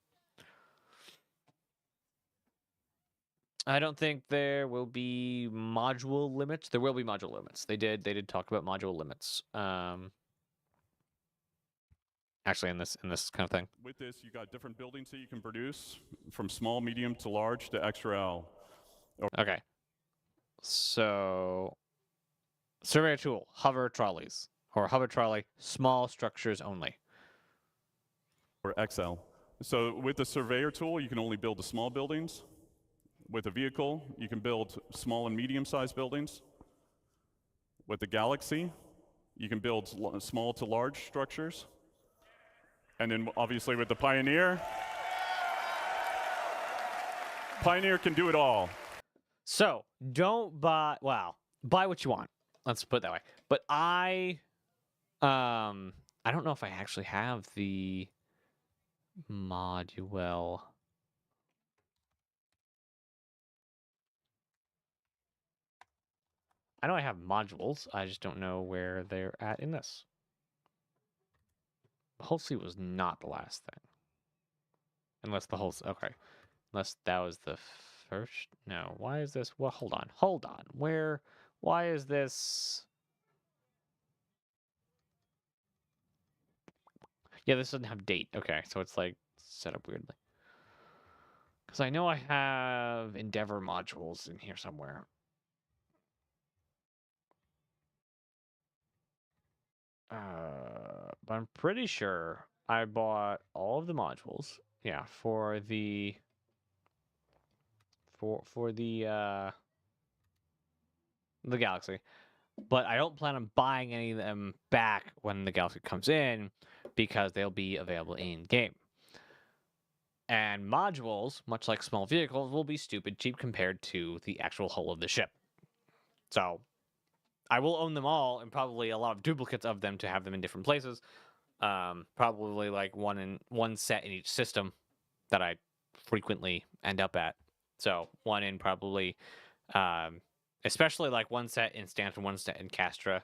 I don't think there will be module limits. There will be module limits. They did talk about module limits. Actually, in this kind of thing. With this, you got different buildings that you can produce, from small, medium to large to XL. Okay. So, surveyor tool, hover trolleys, or hover trolley, small structures only. Or XL. So with the surveyor tool, you can only build the small buildings. With a vehicle, you can build small and medium-sized buildings. With the Galaxy, you can build small to large structures. And then obviously with the Pioneer, Pioneer can do it all. So don't buy. Wow, buy what you want. Let's put it that way. But I don't know if I actually have the module. I know I have modules. I just don't know where they're at in this. Hull C was not the last thing. Unless the whole... Okay. Unless that was the first... No. Why is this... Well, hold on. Hold on. Where... Why is this... Yeah, this doesn't have date. Okay, so it's like set up weirdly. Because I know I have Endeavor modules in here somewhere. But I'm pretty sure I bought all of the modules. Yeah, for the Galaxy. But I don't plan on buying any of them back when the Galaxy comes in because they'll be available in game. And modules, much like small vehicles, will be stupid cheap compared to the actual hull of the ship. So I will own them all and probably a lot of duplicates of them to have them in different places. Probably like one set in each system that I frequently end up at. So one in probably, especially like one set in Stanton, one set in Castra,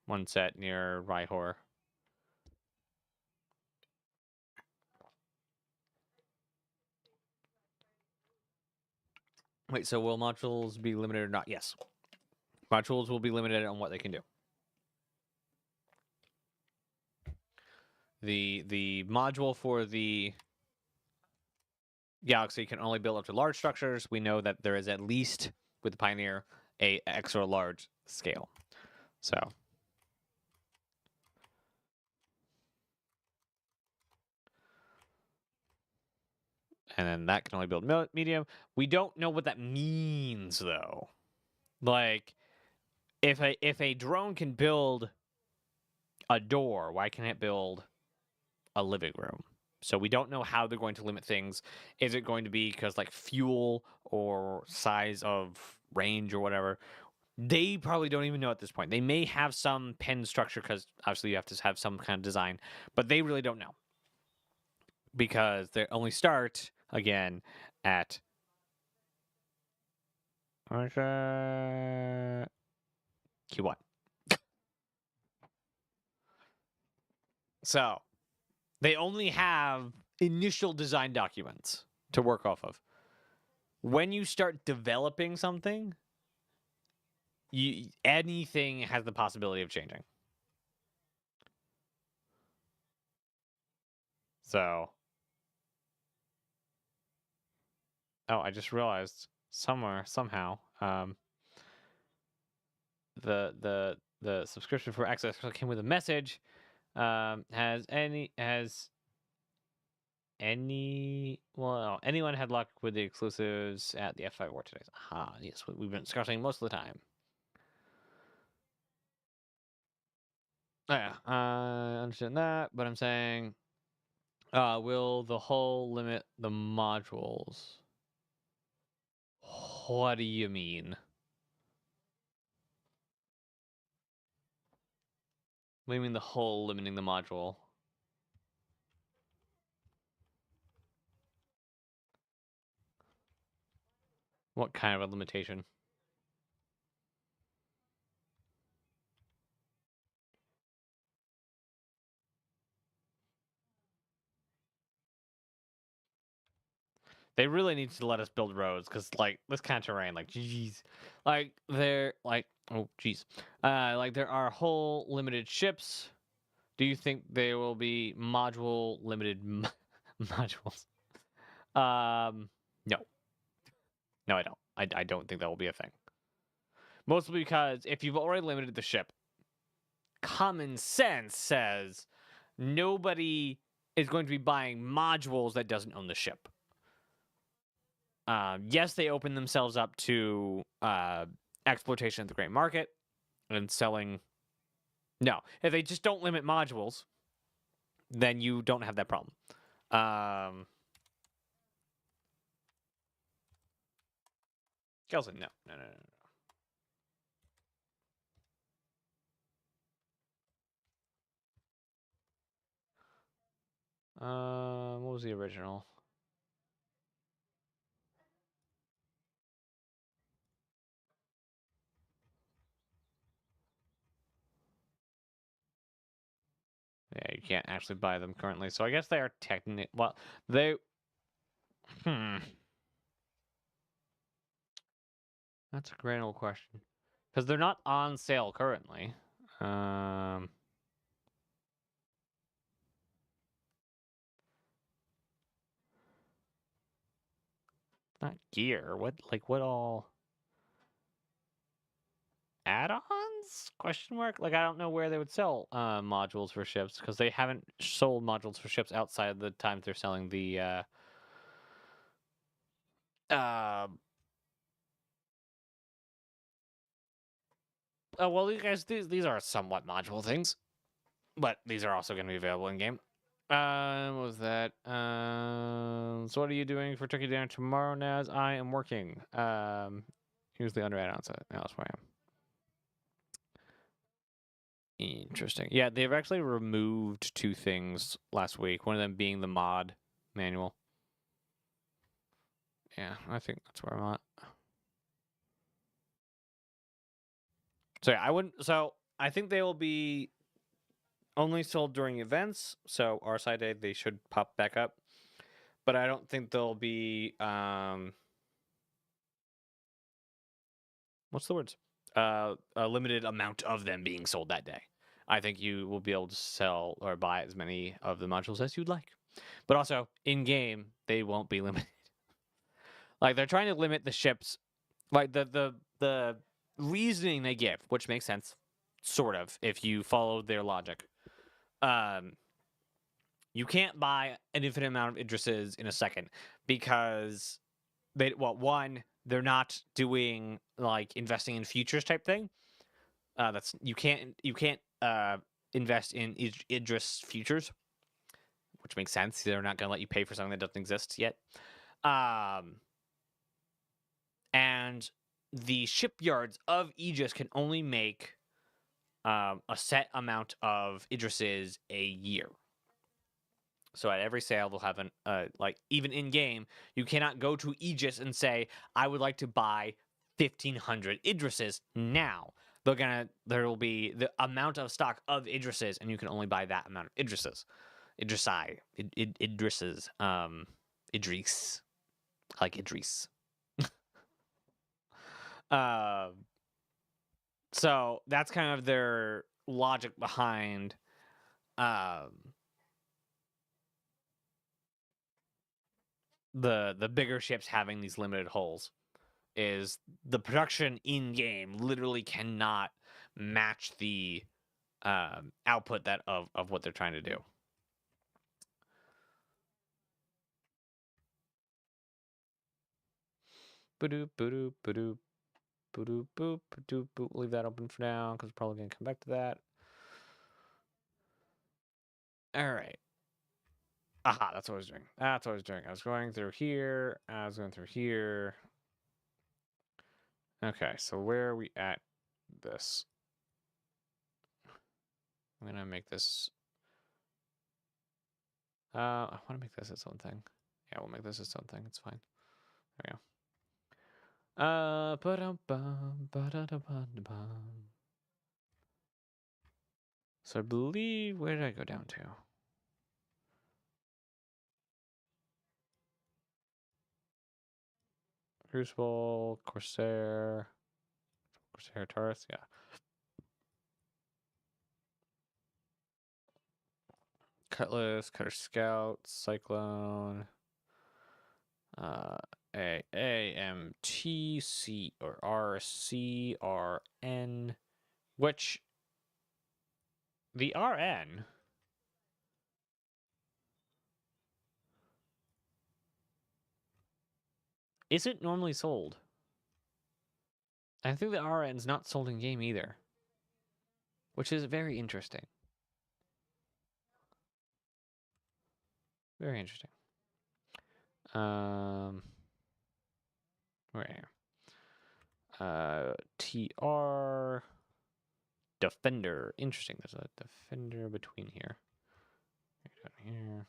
one set near Rhyhor. Wait, so will modules be limited or not? Yes. Modules will be limited on what they can do. The module for the Galaxy can only build up to large structures. We know that there is at least, with the Pioneer, a extra large scale. So and then that can only build medium. We don't know what that means though. Like if a drone can build a door, why can't it build a living room? So we don't know how they're going to limit things. Is it going to be because like fuel or size of range or whatever? They probably don't even know at this point. They may have some pen structure because obviously you have to have some kind of design, but they really don't know because they only start again at Q1. So they only have initial design documents to work off of. When you start developing something, anything has the possibility of changing. So, I just realized somehow, the subscription for Access came with a message. Has anyone had luck with the exclusives at the F5 War today? Aha, yes, we've been discussing most of the time. Yeah, I understand that, but I'm saying, will the hull limit the modules? What do you mean? What do you mean the hull limiting the module? What kind of a limitation? They really need to let us build roads because, like, this kind of terrain, like, geez, like they're like, oh, geez, like there are whole limited ships. Do you think they will be module limited modules? No, I don't. I don't think that will be a thing. Mostly because if you've already limited the ship, common sense says nobody is going to be buying modules that doesn't own the ship. Yes, they open themselves up to exploitation of the gray market and selling. No, if they just don't limit modules, then you don't have that problem. Kelson, no. What was the original? Yeah, you can't actually buy them currently. So I guess they are technically, well, they That's a great old question. Because they're not on sale currently. Not gear. What all add-ons? Question mark? Like, I don't know where they would sell modules for ships because they haven't sold modules for ships outside the times they're selling the oh, well, you guys, these are somewhat module things, but these are also going to be available in game. What was that? So what are you doing for Turkey Dinner tomorrow, Naz? I am working. Usually under add-ons. Now that's where I am. Interesting. Yeah, they've actually removed 2 things last week. One of them being the mod manual. Yeah, I think that's where I'm at. So yeah, I think they will be only sold during events. So our side day they should pop back up, but I don't think they'll be what's the words? a limited amount of them being sold that day. I think you will be able to sell or buy as many of the modules as you'd like. But also, in game, they won't be limited. Like they're trying to limit the ships, like the reasoning they give, which makes sense, sort of, if you follow their logic. You can't buy an infinite amount of Idrises in a second because they're not doing like investing in futures type thing. That's you can't invest in Idris futures, which makes sense. They're not going to let you pay for something that doesn't exist yet. And the shipyards of Aegis can only make a set amount of Idrises a year. So at every sale, they'll have like even in game, you cannot go to Aegis and say, "I would like to buy 1,500 Idrises now." There will be the amount of stock of Idrises, and you can only buy that amount of Idrises. Idrises. Idris. I like Idris. So that's kind of their logic behind the bigger ships having these limited hulls. Is the production in game literally cannot match the output of what they're trying to do. Leave that open for now because we're probably gonna come back to that. All right. Aha, that's what I was doing. That's what I was doing. I was going through here. I was going through here. Okay, so where are we at this? I'm gonna make this. I want to make this its own thing. Yeah, we'll make this its own thing. It's fine. There we go. So I believe, where did I go down to? Crucible, Corsair, Taurus, yeah. Cutlass, Cutter Scout, Cyclone, AMTC or RCRN, which the RN isn't normally sold. I think the RN's not sold in game either, which is very interesting. Very interesting. Where? TR Defender. Interesting. There's a Defender between here. Down here.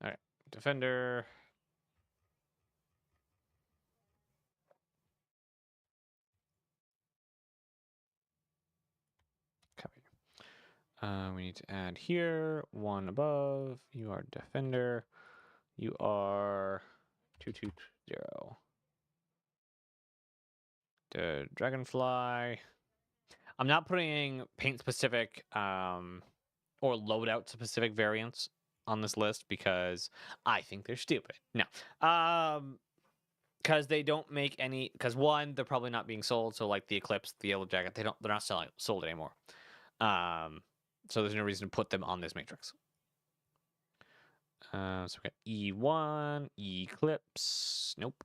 All right, Defender. Copy. We need to add here, one above. You are Defender. You are 220. The Dragonfly. I'm not putting paint specific or loadout specific variants on this list because I think they're stupid. No. Because they don't make any. Because one, they're probably not being sold. So like the Eclipse, the Yellow Jacket, they're not sold anymore. So there's no reason to put them on this matrix. So we got E1, Eclipse. Nope.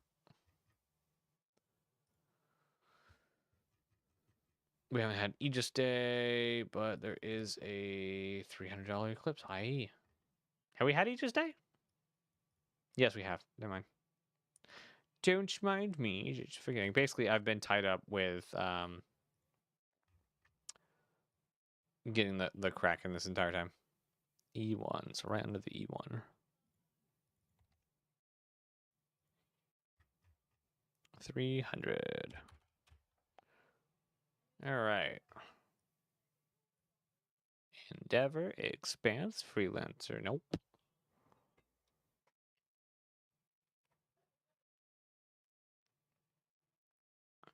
We haven't had Aegis Day, but there is a $300 Eclipse. Aye. Have we had Aegis Day? Yes, we have. Never mind. Don't mind me. Just forgetting. Basically, I've been tied up with getting the Kraken this entire time. E1, so right under the E1. 300. All right. Endeavor, Expanse, Freelancer. Nope.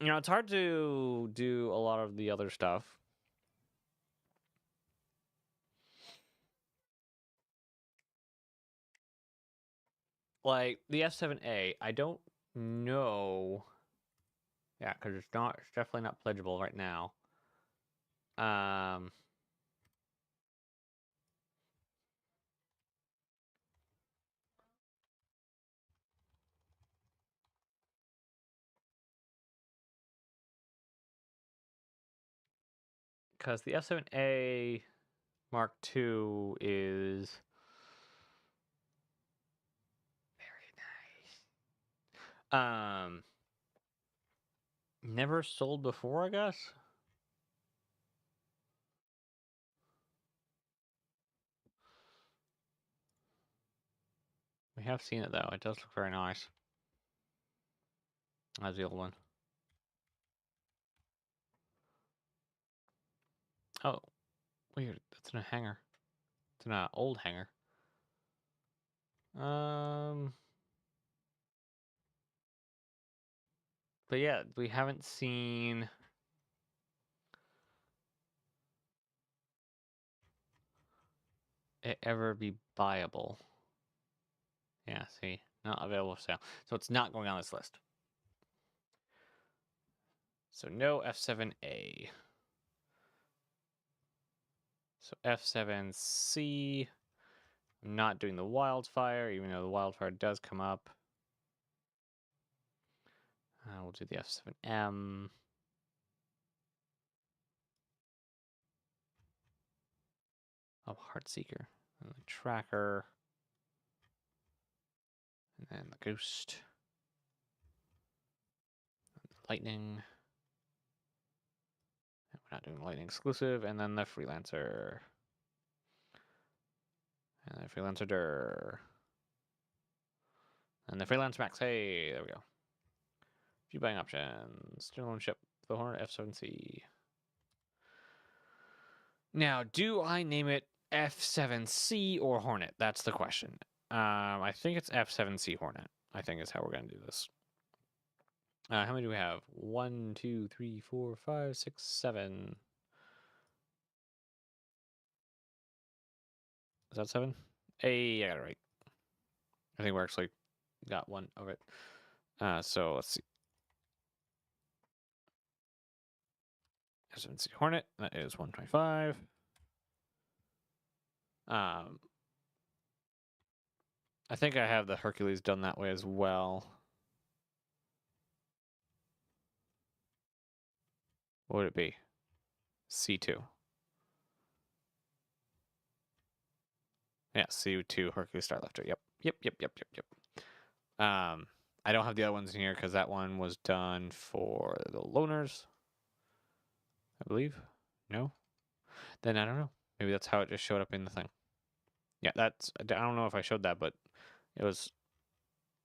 You know, it's hard to do a lot of the other stuff. Like the F7A, I don't know. Yeah, because it's definitely not pledgeable right now. Because the F7A Mark II is very nice. Never sold before, I guess. We have seen it though. It does look very nice. As the old one. Oh, weird. That's in a hangar. It's in an old hangar. But yeah, we haven't seen it ever be buyable. Yeah, see, not available for sale. So it's not going on this list. So no F7A. So F7C. I'm not doing the wildfire, even though the wildfire does come up. We'll do the F7M. Oh, Heartseeker. And the Tracker. And then the Ghost. Lightning. We're not doing Lightning exclusive. And then the Freelancer. And the Freelancer Dur. And the Freelance Max. Hey, there we go. Few buying options. Still on ship. The Hornet F7C. Now, do I name it F7C or Hornet? That's the question. I think it's F7C Hornet. I think is how we're going to do this. How many do we have? 1, 2, 3, 4, 5, 6, 7. Is that 7? Hey, I got it right. I think we're actually got one of it. So let's see. F7C Hornet. That is 125. I think I have the Hercules done that way as well. What would it be? C2. Yeah, C2 Hercules Starlifter. Yep. I don't have the other ones in here because that one was done for the loners, I believe. No? Then I don't know. Maybe that's how it just showed up in the thing. Yeah, I don't know if I showed that, but it was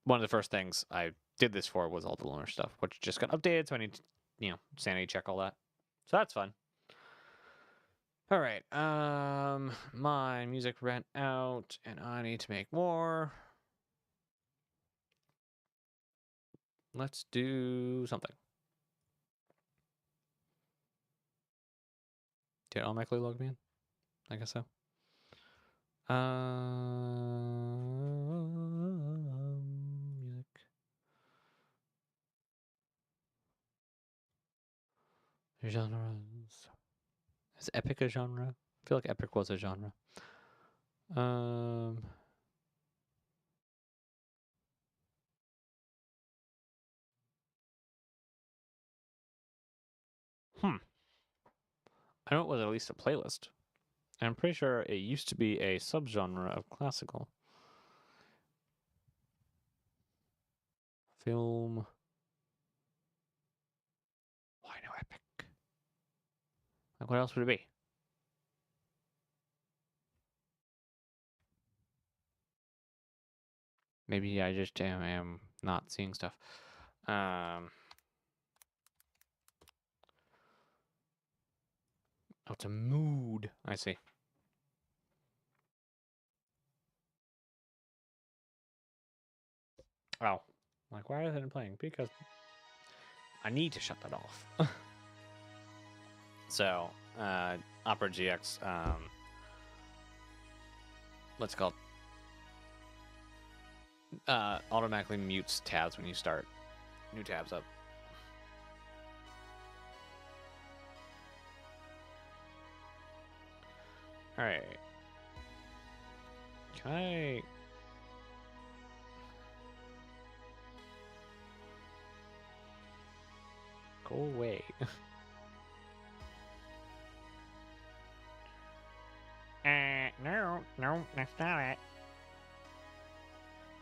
one of the first things I did this for was all the loner stuff, which just got updated, so I need to, sanity check all that. So that's fun. All right. My music ran out, and I need to make more. Let's do something. Did it automatically log me in? I guess so. Music. Genres. Is epic a genre? I feel like epic was a genre. I know it was at least a playlist. I'm pretty sure it used to be a subgenre of classical. Film. Why no epic? Like, what else would it be? Maybe I just am not seeing stuff. Oh, it's a mood. I see. Oh. Like, why is it playing? Because I need to shut that off. So, Opera GX, what's it called? Automatically mutes tabs when you start new tabs up. All right. Can I? Go away. No, that's not it.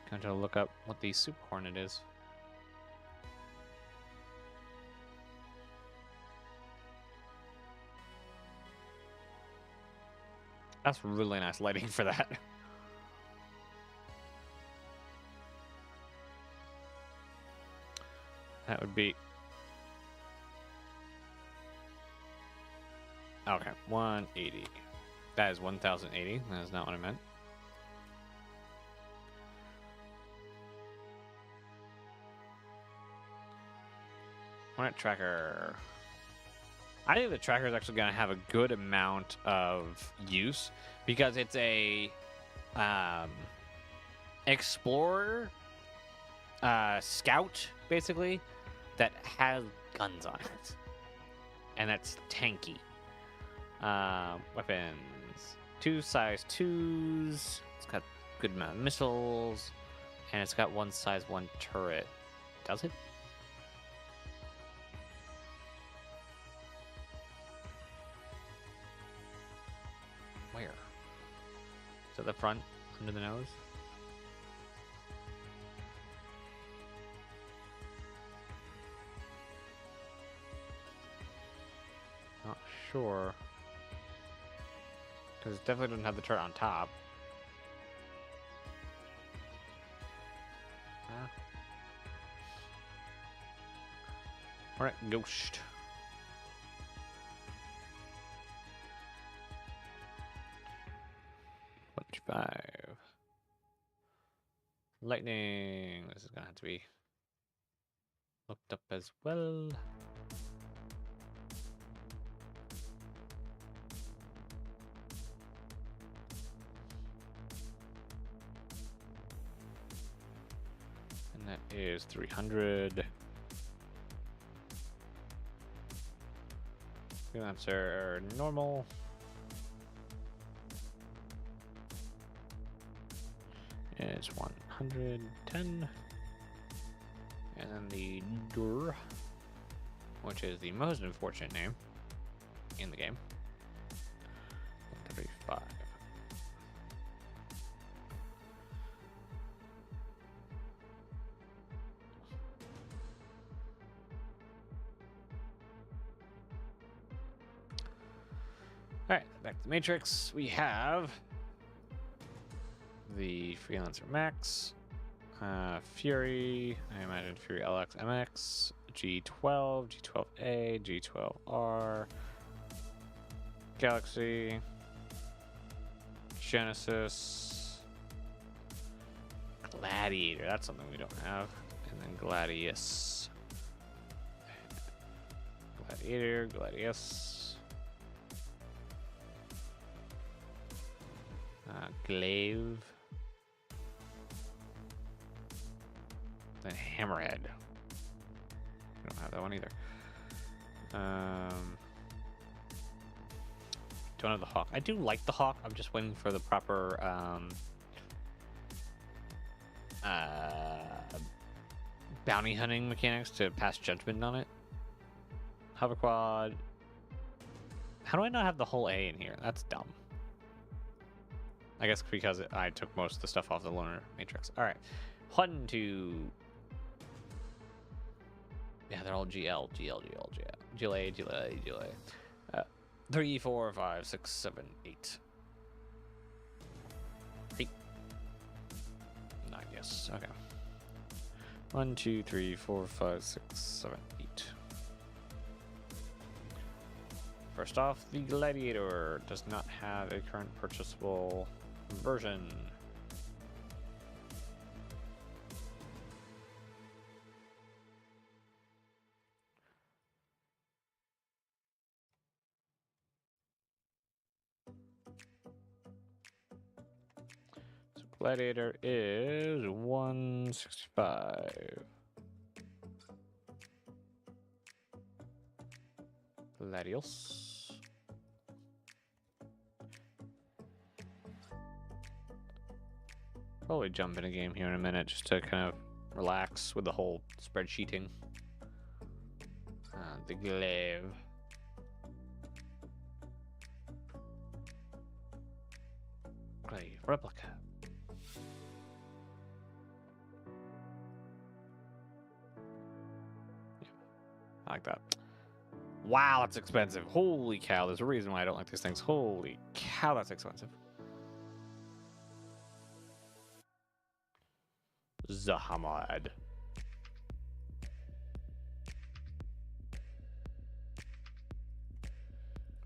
Going to look up what the soup hornet is. That's really nice lighting for that. That would be... Okay, 180. That is 1080. That is not what I meant. Hornet tracker. I think the tracker is actually going to have a good amount of use because it's a explorer scout, basically, that has guns on it. And that's tanky. Weapons. 2 size 2s. It's got a good amount of missiles. And it's got 1 size 1 turret. Does it? Where? Is it the front? Under the nose? Not sure. Because it definitely doesn't have the turret on top. Alright, ghost. Punch 5. Lightning. This is gonna have to be looked up as well. And that is 300. Freelancer normal. Is 110. And then the Dur, which is the most unfortunate name in the game. 135. All right, back to the Matrix. We have the Freelancer Max, Fury, I imagine Fury LX MX, G12, G12A, G12R, Galaxy, Genesis, Gladiator, that's something we don't have, and then Gladius. Gladiator, Gladius. Glaive. Then Hammerhead. We don't have that one either. Don't have the Hawk. I do like the Hawk. I'm just waiting for the proper bounty hunting mechanics to pass judgment on it. Hover quad. How do I not have the whole A in here? That's dumb. I guess because I took most of the stuff off the Lunar Matrix. All right. 1, 2. Yeah, they're all GL, GL, GL, GL. GLA, GLA, GLA. 3, 4, 5, 6, 7, 8. 8. 9, yes. Okay. 1, 2, 3, 4, 5, 6, 7, 8. First off, the Gladiator does not have a current purchasable version. Gladiator is 165. Gladius. Probably jump in a game here in a minute just to kind of relax with the whole spreadsheeting. The glaive. Glaive replica. Yeah, I like that. Wow, that's expensive. Holy cow, there's a reason why I don't like these things. Holy cow, that's expensive. Zahamad.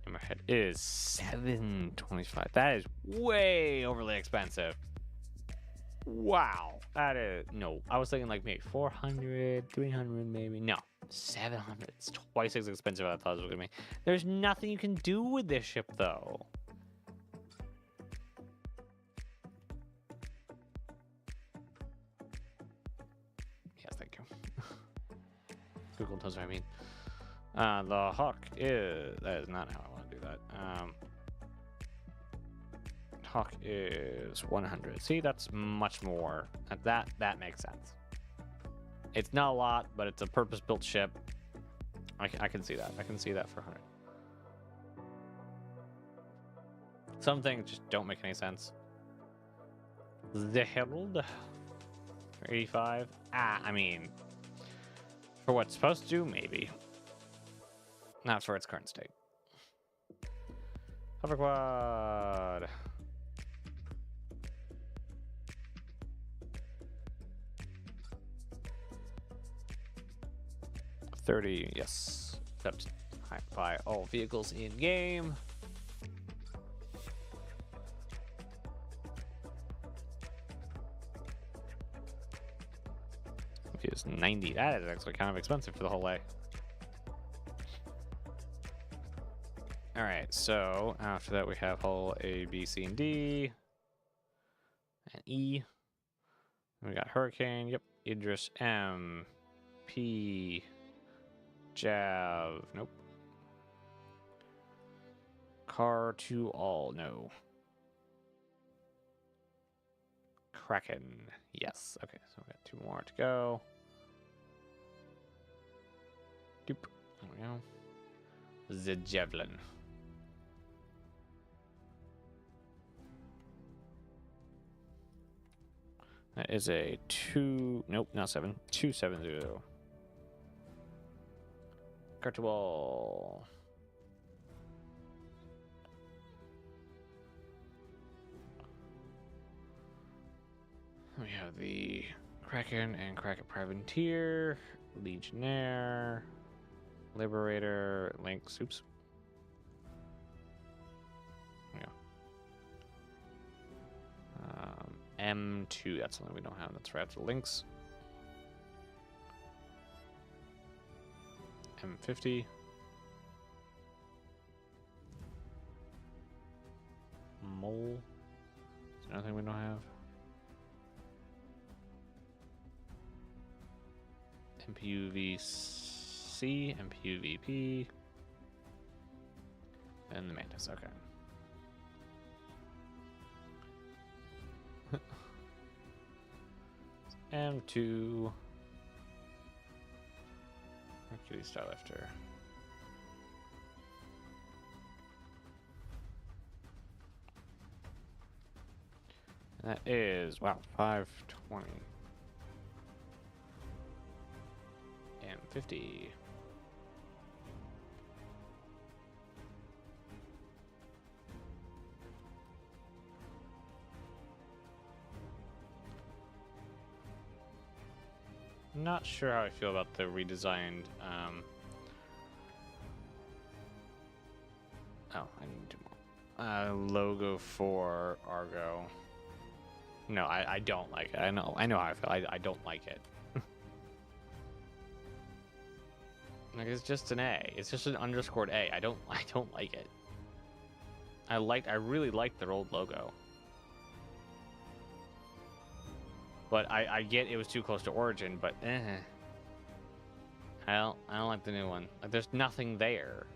Hammerhead is 725. That is way overly expensive. Wow. That is no. I was thinking like maybe 400, 300 maybe. No. 700. It's twice as expensive as I thought it was gonna be. There's nothing you can do with this ship though. Yes, thank you. Google knows what I mean. The Hawk is... That is not how I want to do that. Hawk is 100. See, that's much more. That makes sense. It's not a lot, but it's a purpose-built ship. I can see that. I can see that for 100. Some things just don't make any sense. The Herald for 85. I mean, for what's supposed to do, maybe. Not for its current state. Hover quad. $30, yes. Except I buy all vehicles in game. Is 90. That is actually kind of expensive for the whole way. All right, so after that we have hull A, B, C, and D, and E. We got Hurricane. Yep. Idris M, P, Jav. Nope. Car to all. No. Kraken. Yes. Okay, so we got 2 more to go. Doop. There we go. The Javelin. That is a 2. Nope, not 7. 270. Car to all. We have the Kraken and Kraken Privateer, Legionnaire, Liberator, Lynx. Oops. Yeah. M2, that's something we don't have. That's right after Lynx. M50. Mole. Is there anything we don't have? MPUVC, MPUVP, and the Mantis. Okay. M2 Mercury Starlifter. And that is, wow, 520. M50. Not sure how I feel about the redesigned. Oh, I need to logo for Argo. No, I don't like it. I know how I feel. I don't like it. Like, it's just an A. It's just an underscored A. I don't like it. I really liked their old logo. But I get it was too close to Origin, but I don't like the new one. Like, there's nothing there.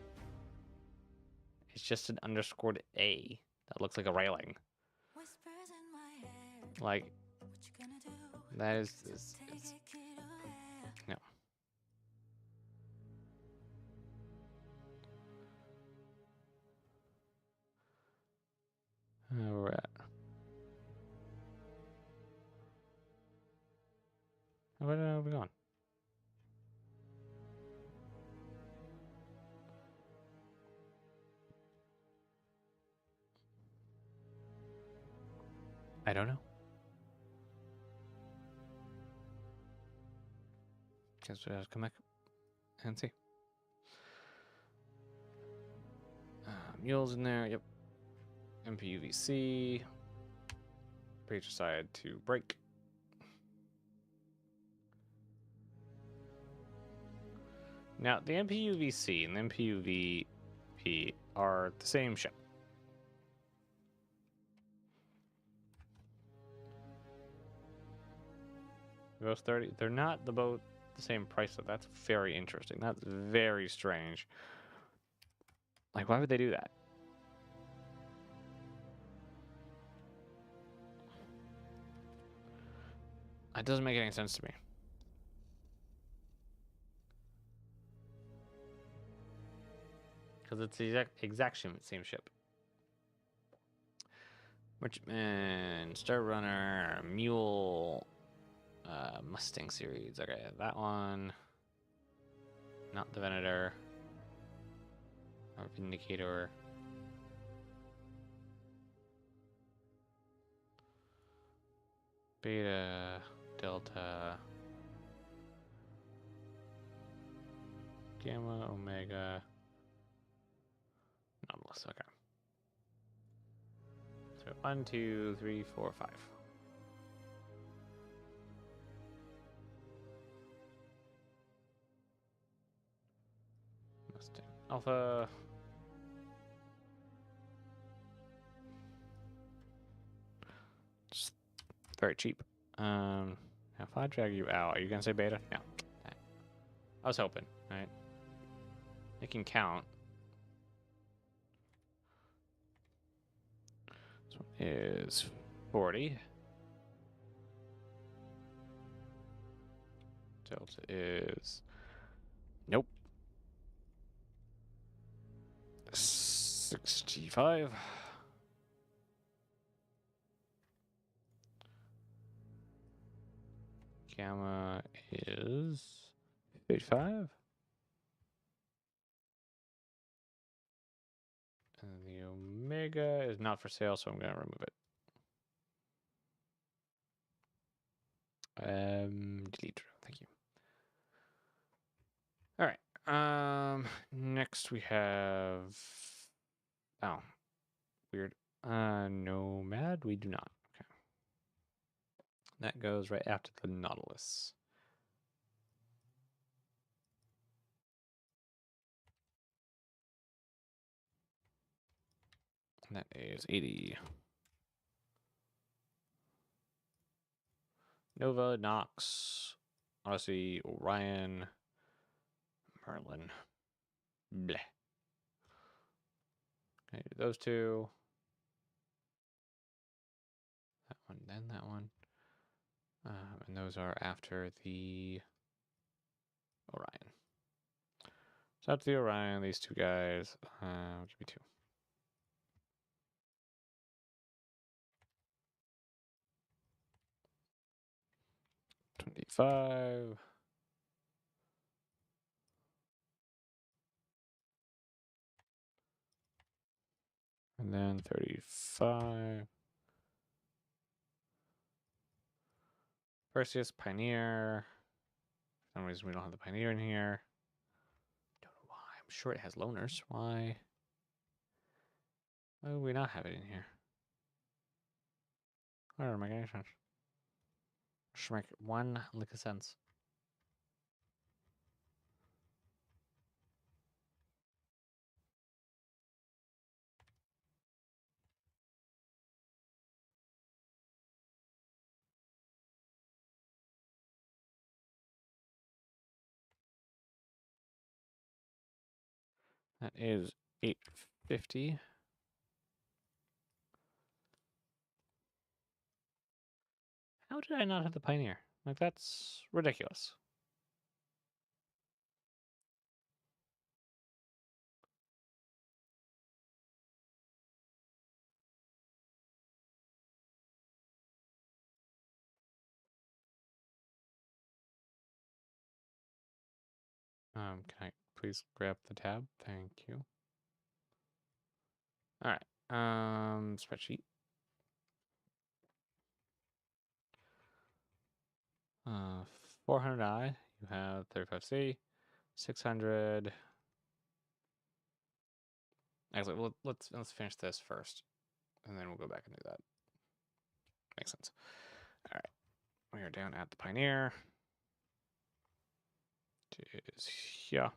It's just an underscored A that looks like a railing. Like, that is no. Where we're at. Where are we going? I don't know. Guess we have to come back and see. Mules in there. Yep. MPUVC. Page side to break. Now, the MPUVC and the MPUVP are the same ship. Those 30, they're not the boat the same price, so that's very interesting. That's very strange. Like, why would they do that? It doesn't make any sense to me. Because it's the exact same ship. Merchantman, Star Runner, Mule, Mustang series. Okay, that one. Not the Venator. Or Vindicator. Beta, Delta, Gamma, Omega, Nautilus. Okay. So 1, 2, 3, 4, 5. Mustang Alpha. Just very cheap. Now if I drag you out, are you gonna say beta? No. I was hoping, right? It can count. This one is 40. Delta is nope. 65. Gamma is 55. And the Omega is not for sale, so I'm going to remove it. Delete. Thank you. All right. Next we have. Oh, weird. Nomad. We do not. Okay. That goes right after the Nautilus. And that is 80. Nova, Nox, Odyssey, Orion, Merlin. Bleh. Okay, those two. That one, then that one. And those are after the Orion. So after the Orion, these two guys. Give me two. $25. And then 35. Perseus, Pioneer. For some reason we don't have the Pioneer in here. Don't know why. I'm sure it has loaners. Why? Why would we not have it in here? I don't make any sense. Should make one lick of sense. That is 850. How did I not have the Pioneer? Like, that's ridiculous. Can I please grab the tab? Thank you. All right. Spreadsheet. 400i. You have 35C. 600. Actually, well, let's finish this first, and then we'll go back and do that. Makes sense. All right. We are down at the Pioneer. It is here.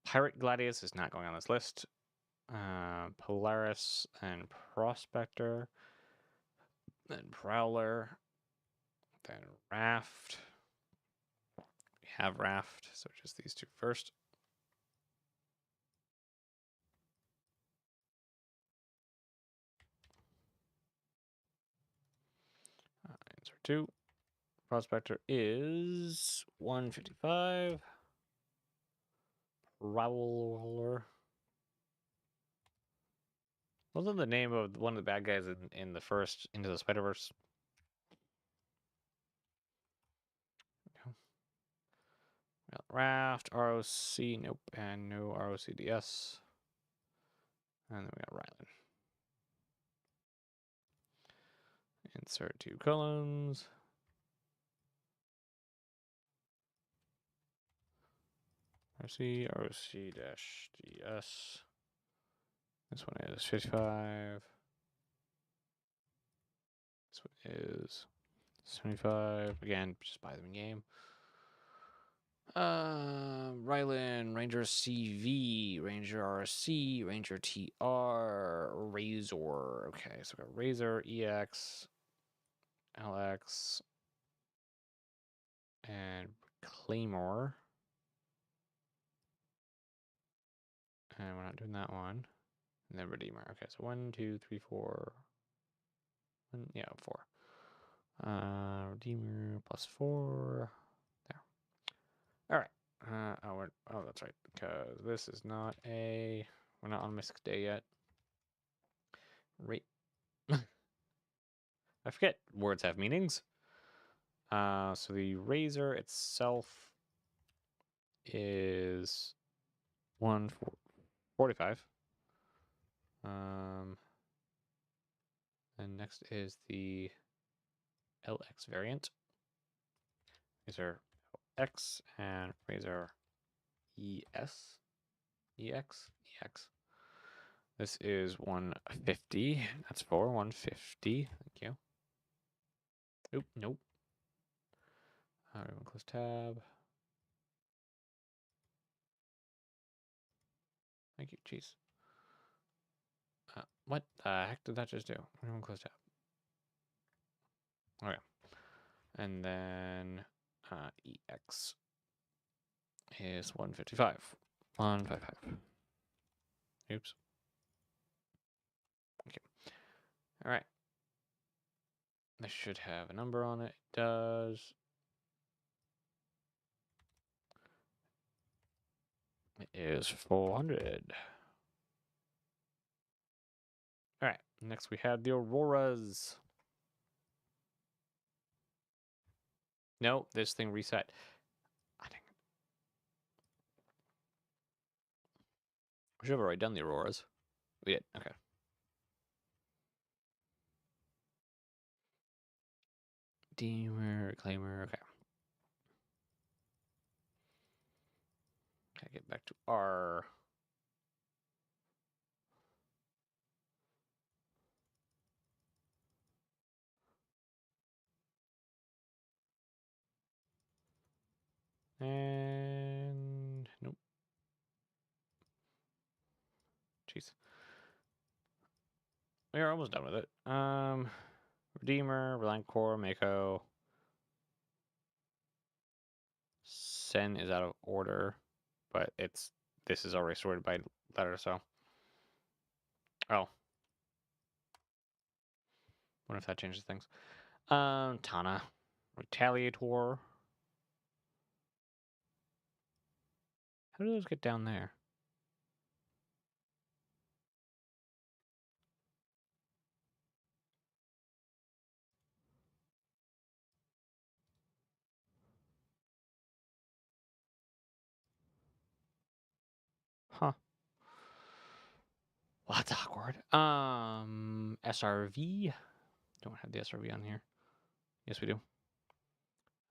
Pirate Gladius is not going on this list. Polaris and Prospector. Then Prowler. Then Raft. We have Raft, so just these two first. Answer 2. Prospector is 155. Prowler. Wasn't the name of one of the bad guys in the first Into the Spider-Verse? Raft, ROC, nope, and no ROCDS. And then we got Ryland. Insert 2 columns. RC, ROC-DS. This one is 55. This one is 75. Again, just buy them in game. Ryland, Ranger CV, Ranger RC, Ranger TR, Razor. Okay, so we got Razor, EX, LX, and Claymore. And we're not doing that one. And then Redeemer. Okay, so 1, 2, 3, 4. Yeah, 4. Redeemer plus 4. There. All right. Oh, that's right. Because this is not a. We're not on Mystic Day yet. I forget words have meanings. So the Razor itself is 145. And next is the LX variant. Razor X and Razor ES. EX. This is 150. That's for 150. Thank you. Oop, nope. Everyone close tab. Thank you. Jeez. What the heck did that just do? Everyone close tab. Okay. And then EX is 155. 155. Oops. Okay. All right. This should have a number on it. It does. It is 400. All right. Next, we have the Auroras. No, this thing reset. I think we should have already done the Auroras. We did. Okay. Deemer, Claimer. Okay. Okay, get back to R. And nope. Jeez. We are almost done with it. Redeemer, Relancore, Mako. Sen is out of order, but it's this is already sorted by letter, so. Oh. Wonder if that changes things. Tana. Retaliator. How do those get down there? Huh. Well, that's awkward. SRV. Don't have the SRV on here. Yes, we do.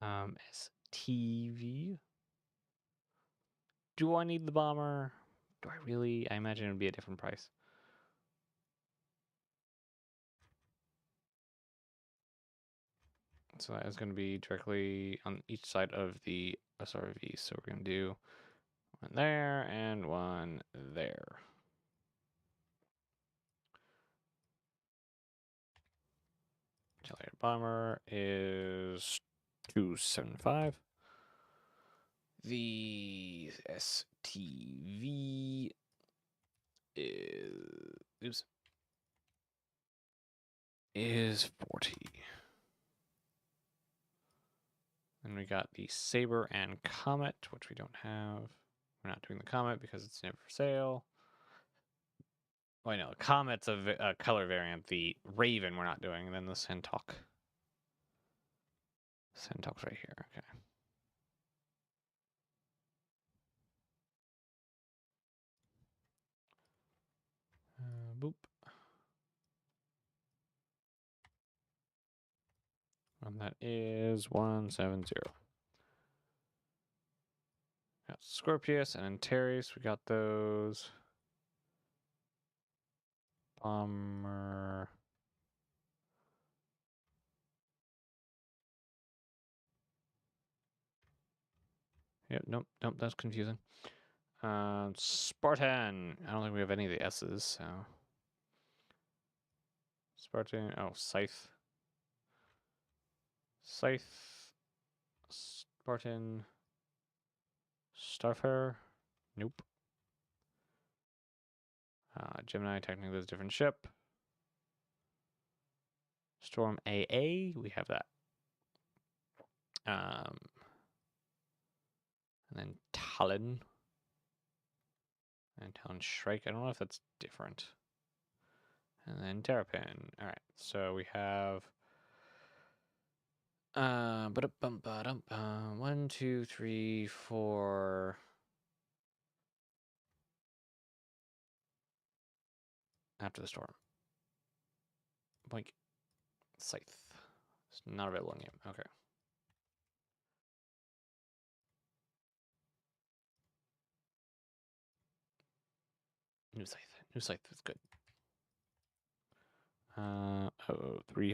STV. Do I need the bomber? Do I really? I imagine it would be a different price. So that is going to be directly on each side of the SRV. So we're going to do one there and one there. Retaliator bomber is 275. The STV is 40. Then we got the Saber and Comet, which we don't have. We're not doing the Comet because it's never for sale. Oh, I know. The Comet's a color variant. The Raven we're not doing. And then the Centok. Centok's right here. Okay. Boop. And that is 170. Got Scorpius and Antares. We got those. Bomber. Yep, nope, that's confusing. Spartan. I don't think we have any of the S's, so. Spartan. Oh, Scythe. Scythe. Spartan. Starfarer. Nope. Gemini, technically, is a different ship. Storm AA. We have that. And then Talon. And Talon Shrike. I don't know if that's different. And then Terrapin. All right. So we have 1, 2, 3, 4. After the storm. Boink. Scythe. It's not available in game. Okay. New Scythe. New Scythe is good. 3. Okay,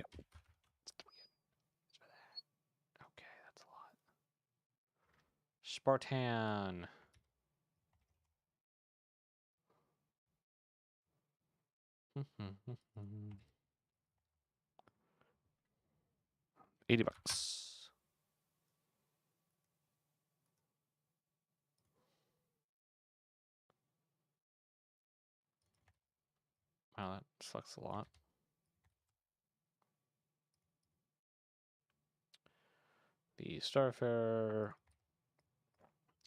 that's a lot. Spartan. $80. Wow, that sucks a lot. The Starfarer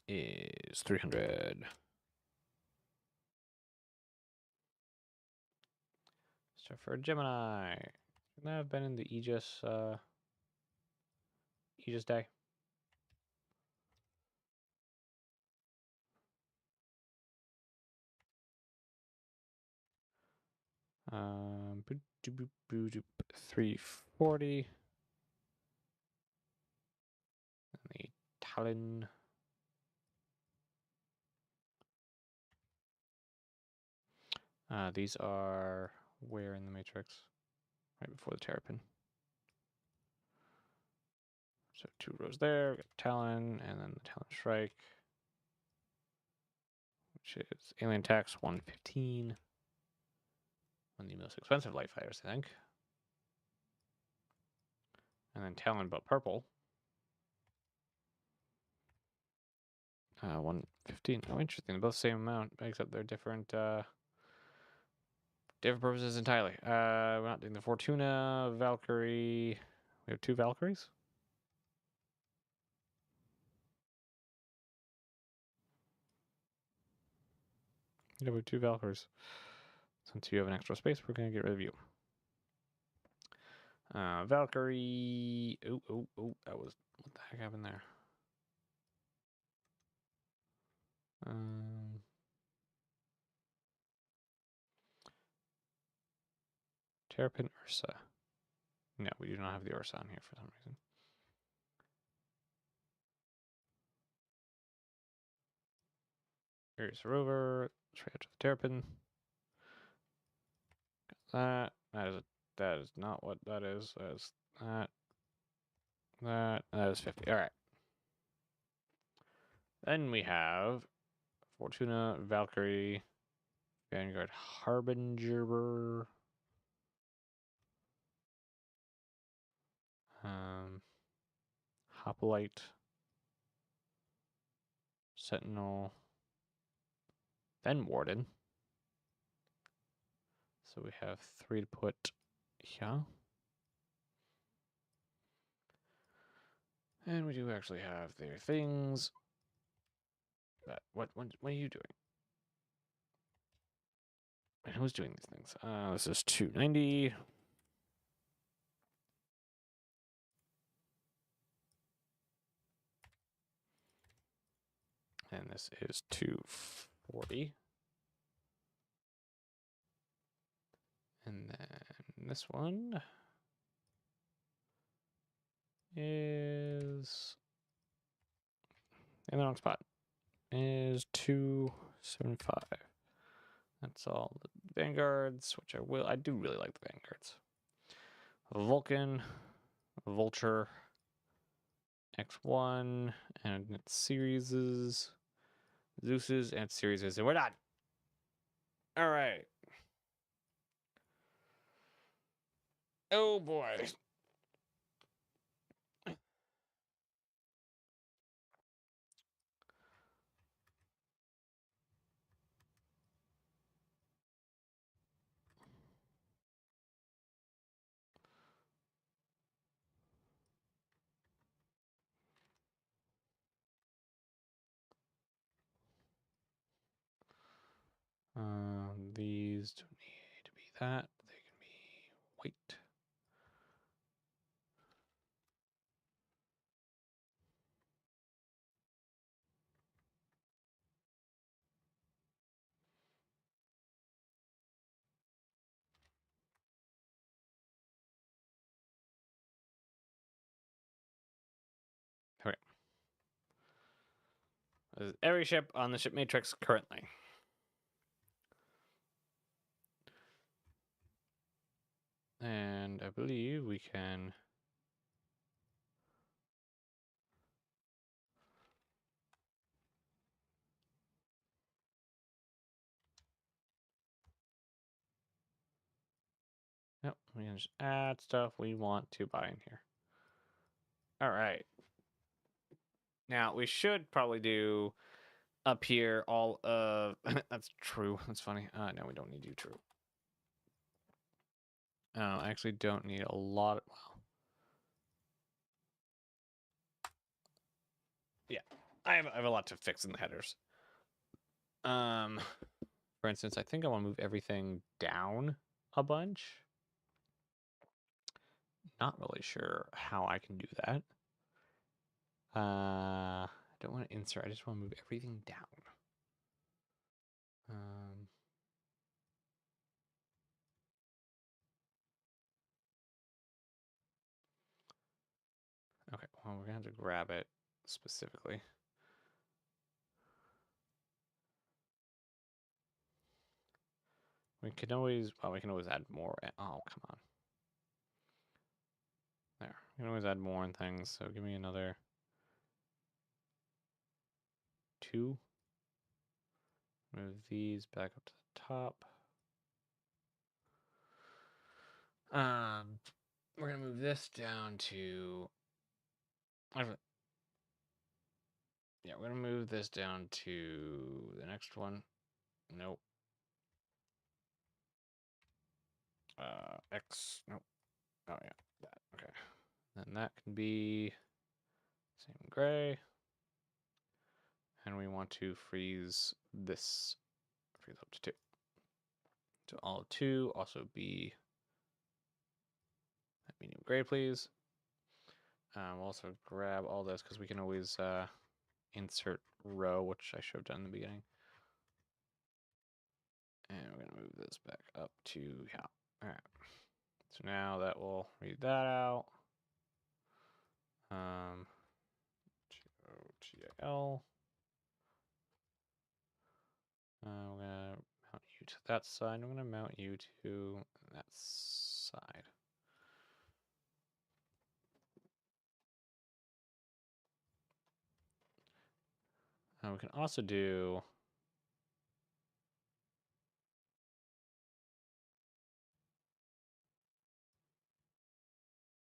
is 300. Starfarer Gemini. Shouldn't that have been in the Aegis Aegis Day? $340. And the Talon. These are where in the matrix? Right before the Terrapin. So 2 rows there. We got Talon, and then the Talon Shrike, which is Alien Tax 115. One of the most expensive light fighters, I think. And then Talon but purple. 115. Oh, interesting. They're both the same amount, except they're different. Different purposes entirely. We're not doing the Fortuna, Valkyrie. We have 2 Valkyries? Yeah, we have 2 Valkyries. Since you have an extra space, we're going to get rid of you. Valkyrie. Oh, that was. What the heck happened there? Terrapin Ursa. No, we do not have the Ursa on here for some reason. Here's Rover. Straight up to the Terrapin. Got that. That is not what that is. That is that. That is 50. All right. Then we have Fortuna, Valkyrie, Vanguard, Harbinger. Hoplite, Sentinel, then Warden. So we have 3 to put here. And we do actually have their things. But what are you doing? And who's doing these things? This is 290. And this is 240. And then this one is in the wrong spot. Is 275. That's all the Vanguards, which I do really like the Vanguards. Vulcan, Vulture, X1, and its series, Zeus's, and its series, and we're done. All right. Oh boy. These don't need to be that. They can be white. Okay. This is every ship on the ship matrix currently. And I believe we can. Yep, we can just add stuff we want to buy in here. All right. Now we should probably do up here all of that's true. That's funny. No, we don't need to do true. I actually don't need a lot of yeah. I have a lot to fix in the headers. For instance, I think I want to move everything down a bunch. Not really sure how I can do that. I don't want to insert. I just want to move everything down. Okay, well, we're going to have to grab it specifically. We can always add more. Oh, come on. There. We can always add more and things. So give me another 2. Move these back up to the top. We're gonna move this down to Yeah, we're gonna move this down to the next one. Nope. X. Nope. Oh yeah, that. Okay. Then that can be same gray. And we want to freeze this. Freeze up to 2. So all of 2 also be medium gray, please. We'll also grab all this because we can always insert row, which I should have done in the beginning. And we're going to move this back up to, yeah. All right. So now that will read that out. GOTL. We're going to mount you to that side. I'm going to mount you to that side. We can also do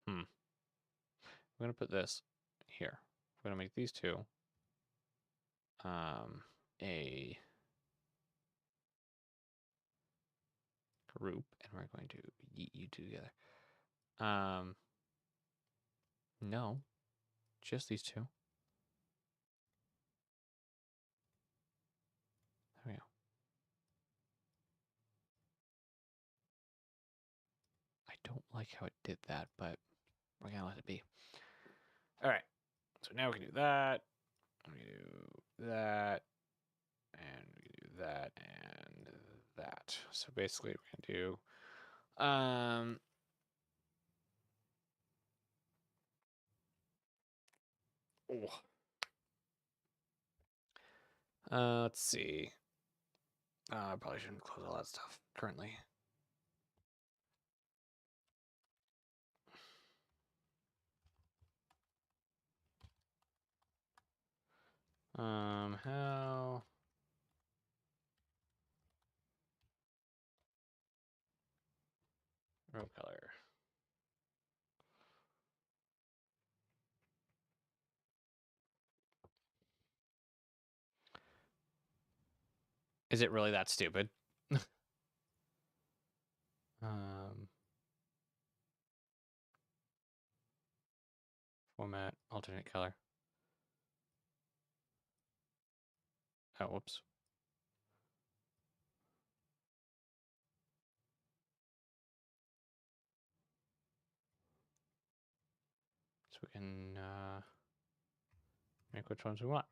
I'm going to put this here. We're going to make these two a group, and we're going to yeet you two together. No, just these two. There we go. I don't like how it did that, but we're going to let it be. All right. So now we can do that. We can do that. And we can do that and that. So basically we're going to do let's see. I probably shouldn't close all that stuff currently. How row color. Is it really that stupid? Format, alternate color. Oh, whoops. So we can make which ones we want.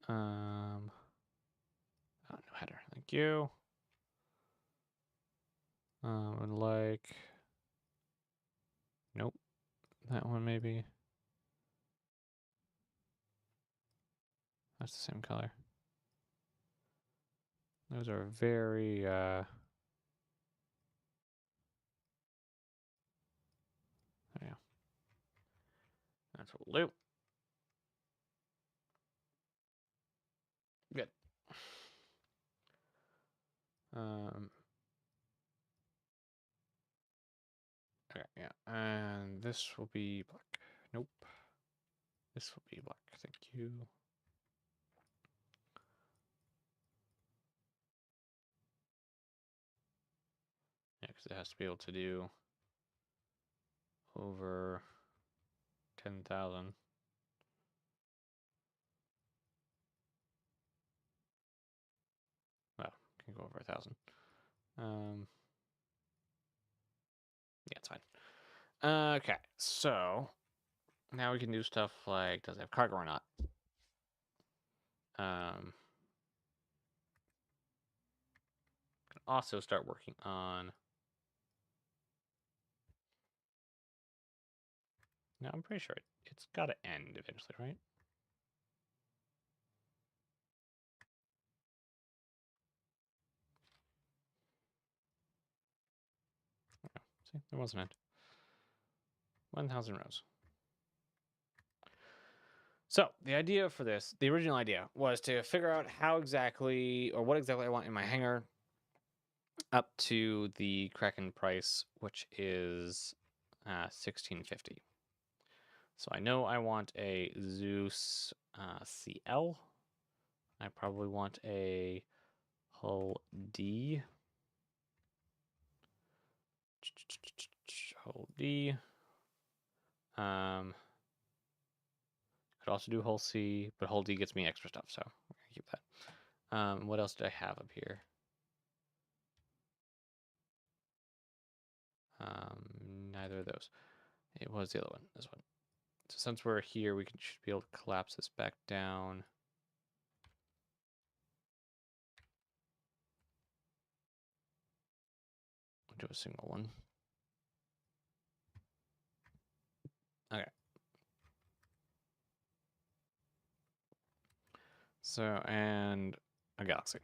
Oh, no header. Thank you. Would like. Nope. That one maybe. That's the same color. Those are very there we go. That's what we'll do. Good. Okay, yeah. And this will be black. Nope. This will be black. Thank you. Yeah, because it has to be able to do over 10,000. Well, can go over 1,000. Yeah, it's fine. Okay, so now we can do stuff like, does it have cargo or not? Can also start working on. No, I'm pretty sure it's got to end eventually, right? Oh, see, there was an end. 1,000 rows. So the idea for this, the original idea, was to figure out how exactly, or what exactly I want in my hangar up to the Kraken price, which is 1650. So I know I want a Zeus CL. I probably want a Hull D. Hull D. Could also do Hull C, but Hull D gets me extra stuff, so I'm gonna keep that. What else did I have up here? Neither of those. It was the other one. This one. So since we're here, we should be able to collapse this back down. Do a single one. Okay. So, and a Galaxy.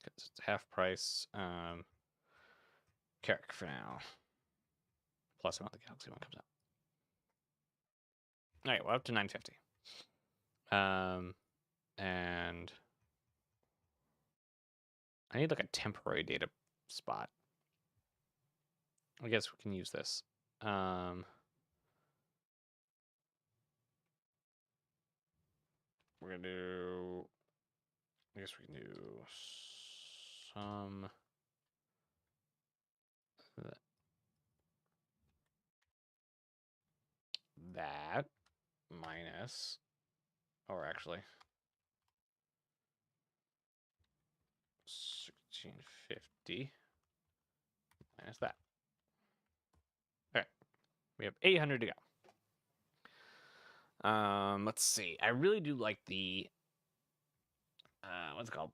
It's half price. Carrick for now. Plus I want the Galaxy one comes out. Alright, we're up to 950. And I need like a temporary data spot. I guess we can use this. We're gonna do. I guess we can do some. That minus, or actually, 1650 minus that. Okay, we have 800 to go. Let's see. I really do like the what's it called?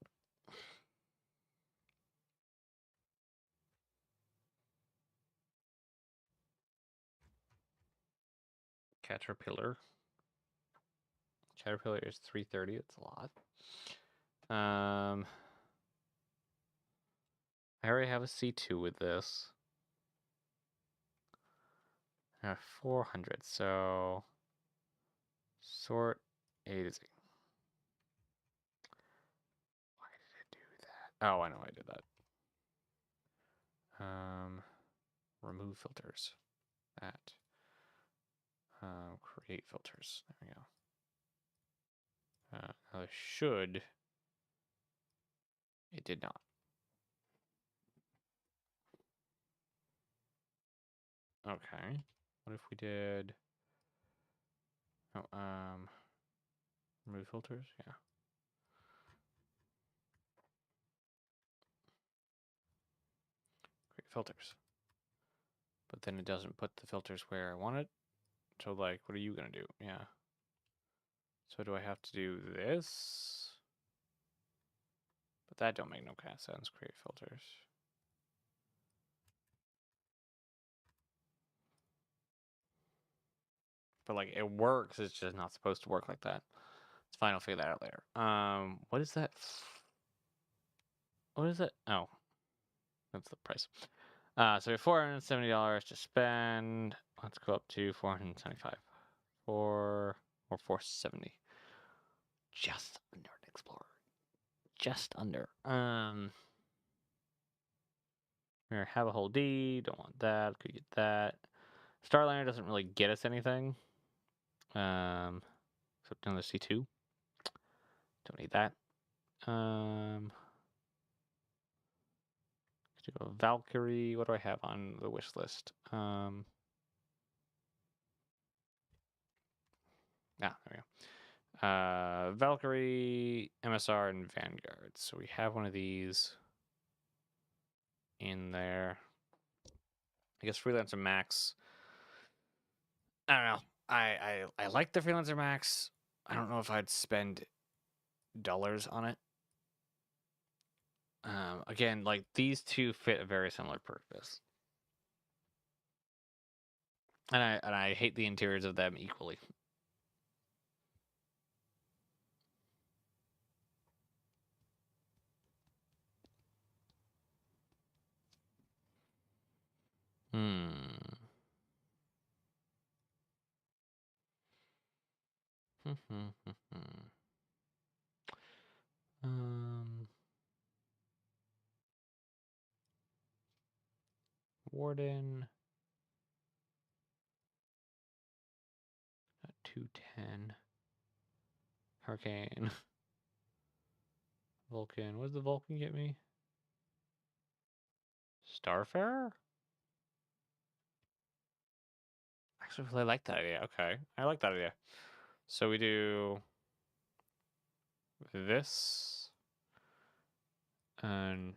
Caterpillar. Caterpillar is 330. It's a lot. I already have a C2 with this. I have 400, so sort A to Z. Why did it do that? Oh, I know I did that. Remove filters. That. Create filters. There we go. Now it should. It did not. Okay. What if we did? Oh, remove filters. Yeah. Create filters. But then it doesn't put the filters where I want it. So like, what are you gonna do? Yeah. So do I have to do this? But that don't make no kind of sense. Create filters. But like it works, it's just not supposed to work like that. It's fine, I'll figure that out later. What is that? What is it? Oh. That's the price. So we have $470 to spend. Let's go up to 475. Or 470. Just under an Explorer. Just under. We have a whole D. Don't want that. Could get that. Starliner doesn't really get us anything. Except another C2. Don't need that. Do a Valkyrie. What do I have on the wish list? There we go. Valkyrie, MSR, and Vanguard. So we have one of these in there. I guess Freelancer Max. I don't know. I like the Freelancer Max. I don't know if I'd spend dollars on it. Again, like these two fit a very similar purpose. And I hate the interiors of them equally. Warden. 10. Hurricane. Vulcan. What does the Vulcan get me? Starfarer? Actually, really like that idea. Okay. I like that idea. So we do this and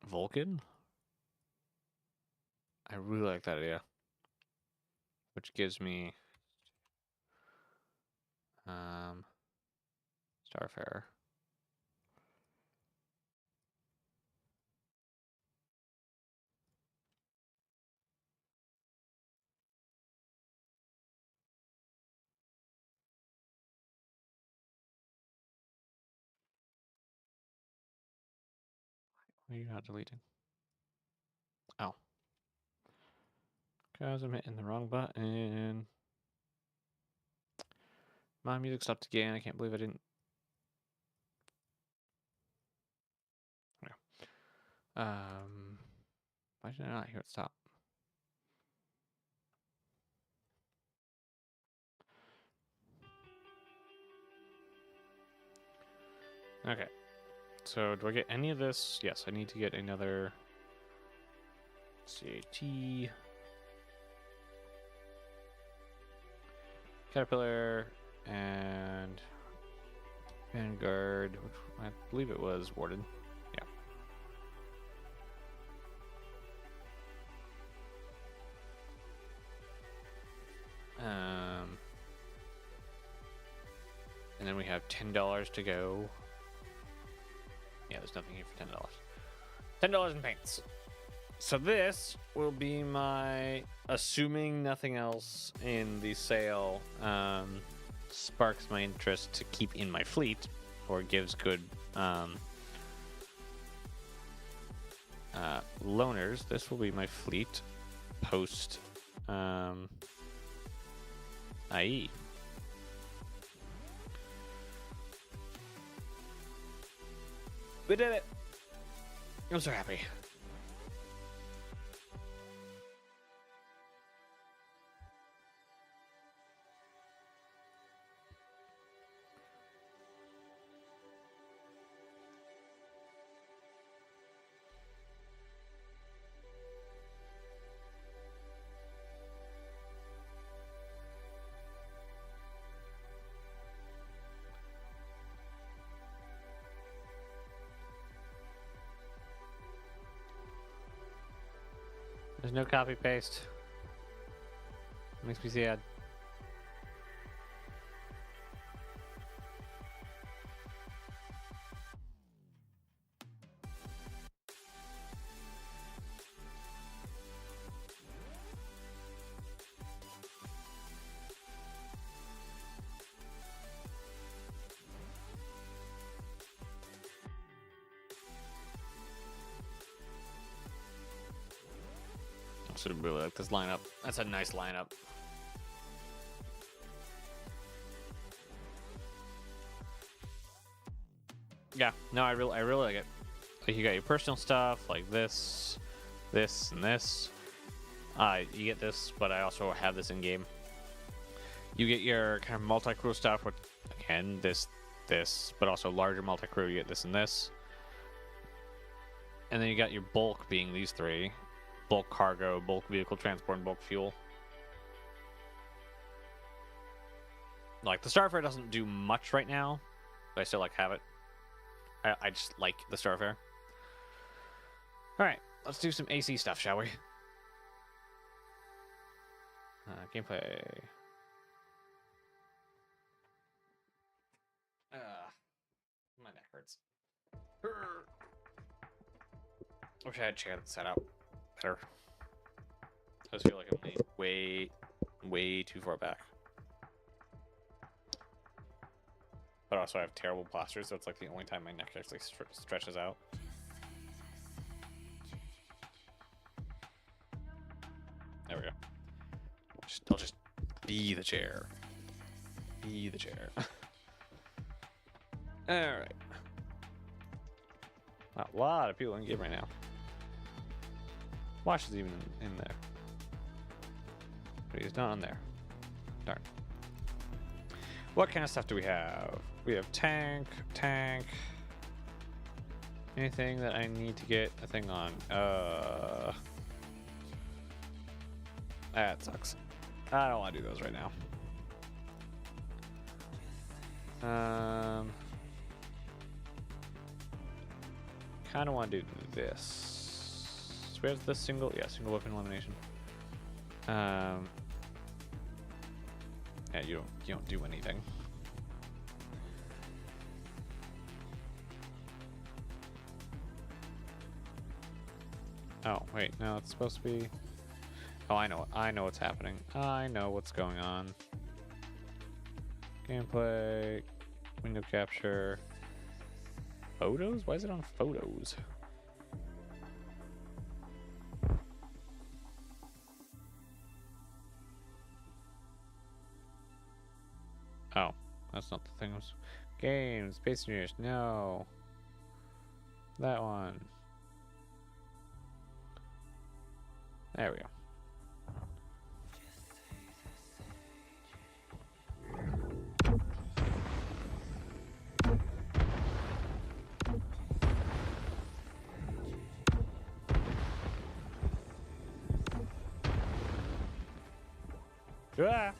Vulcan. I really like that idea. Which gives me Starfarer. Why are you not deleting? Oh. Because I'm hitting the wrong button. My music stopped again. I can't believe I didn't. Why did I not hear it stop? Okay. So do I get any of this? Yes, I need to get another CAT. Caterpillar and Vanguard, which I believe it was Warden. Yeah. And then we have $10 to go. Yeah, there's nothing here for $10. $10 in paints. So this will be my, assuming nothing else in the sale sparks my interest to keep in my fleet, or gives good loaners. This will be my fleet post IE. We did it! I'm so happy. There's no copy paste. Makes me sad. I should really like this lineup. That's a nice lineup. Yeah, no, I really like it. Like, you got your personal stuff like this, this, and this. You get this, but I also have this in game. You get your kind of multi-crew stuff with, again, this, but also larger multi-crew. You get this and this. And then you got your bulk being these three. Bulk cargo, bulk vehicle transport, and bulk fuel. Like, the Starfarer doesn't do much right now, but I still like have it. I just like the Starfarer. Alright, let's do some AC stuff, shall we? Gameplay. My neck hurts. Wish I had a chair that's set up better. I just feel like I'm way too far back. But also I have terrible posture, so it's like the only time my neck actually stretches out. There we go. I'll just be the chair. Be the chair. Alright. Wow, a lot of people in game right now. Wash is even in there. but he's not on there. Darn. What kind of stuff do we have? We have tank. Anything that I need to get a thing on? That sucks. I don't want to do those right now. Kind of want to do this. Where's the single? Yeah, single weapon elimination. Yeah, you don't do anything. Oh wait, no, it's supposed to be. Oh, I know what's happening. I know what's going on. Gameplay, window capture, photos. Why is it on photos? Oh, that's not the thing. Games, Space Engineers. No, that one. There we go. Ah.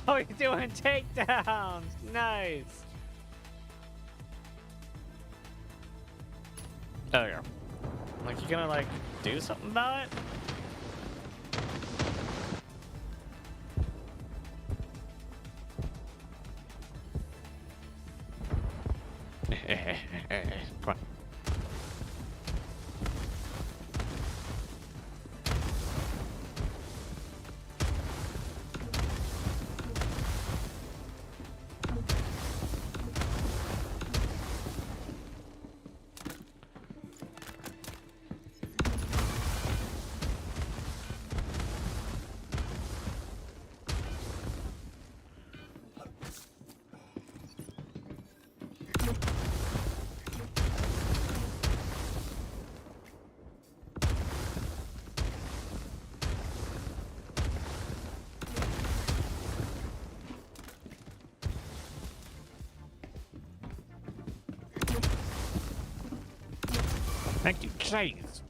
Oh, he's doing takedowns! Nice! There we go. Like, you gonna, like, do something about it? Come on. Thank you, jeez.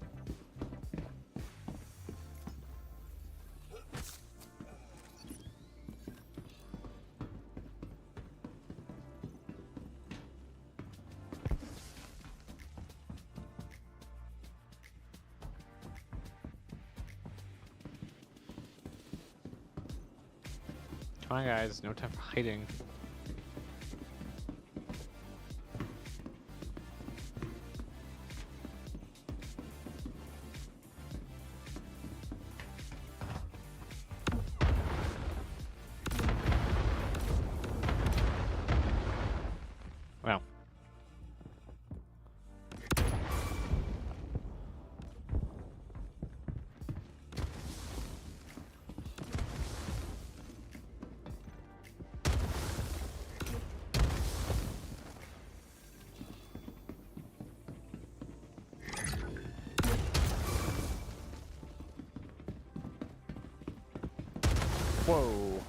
Come on, guys. No time for hiding. Well. Whoa.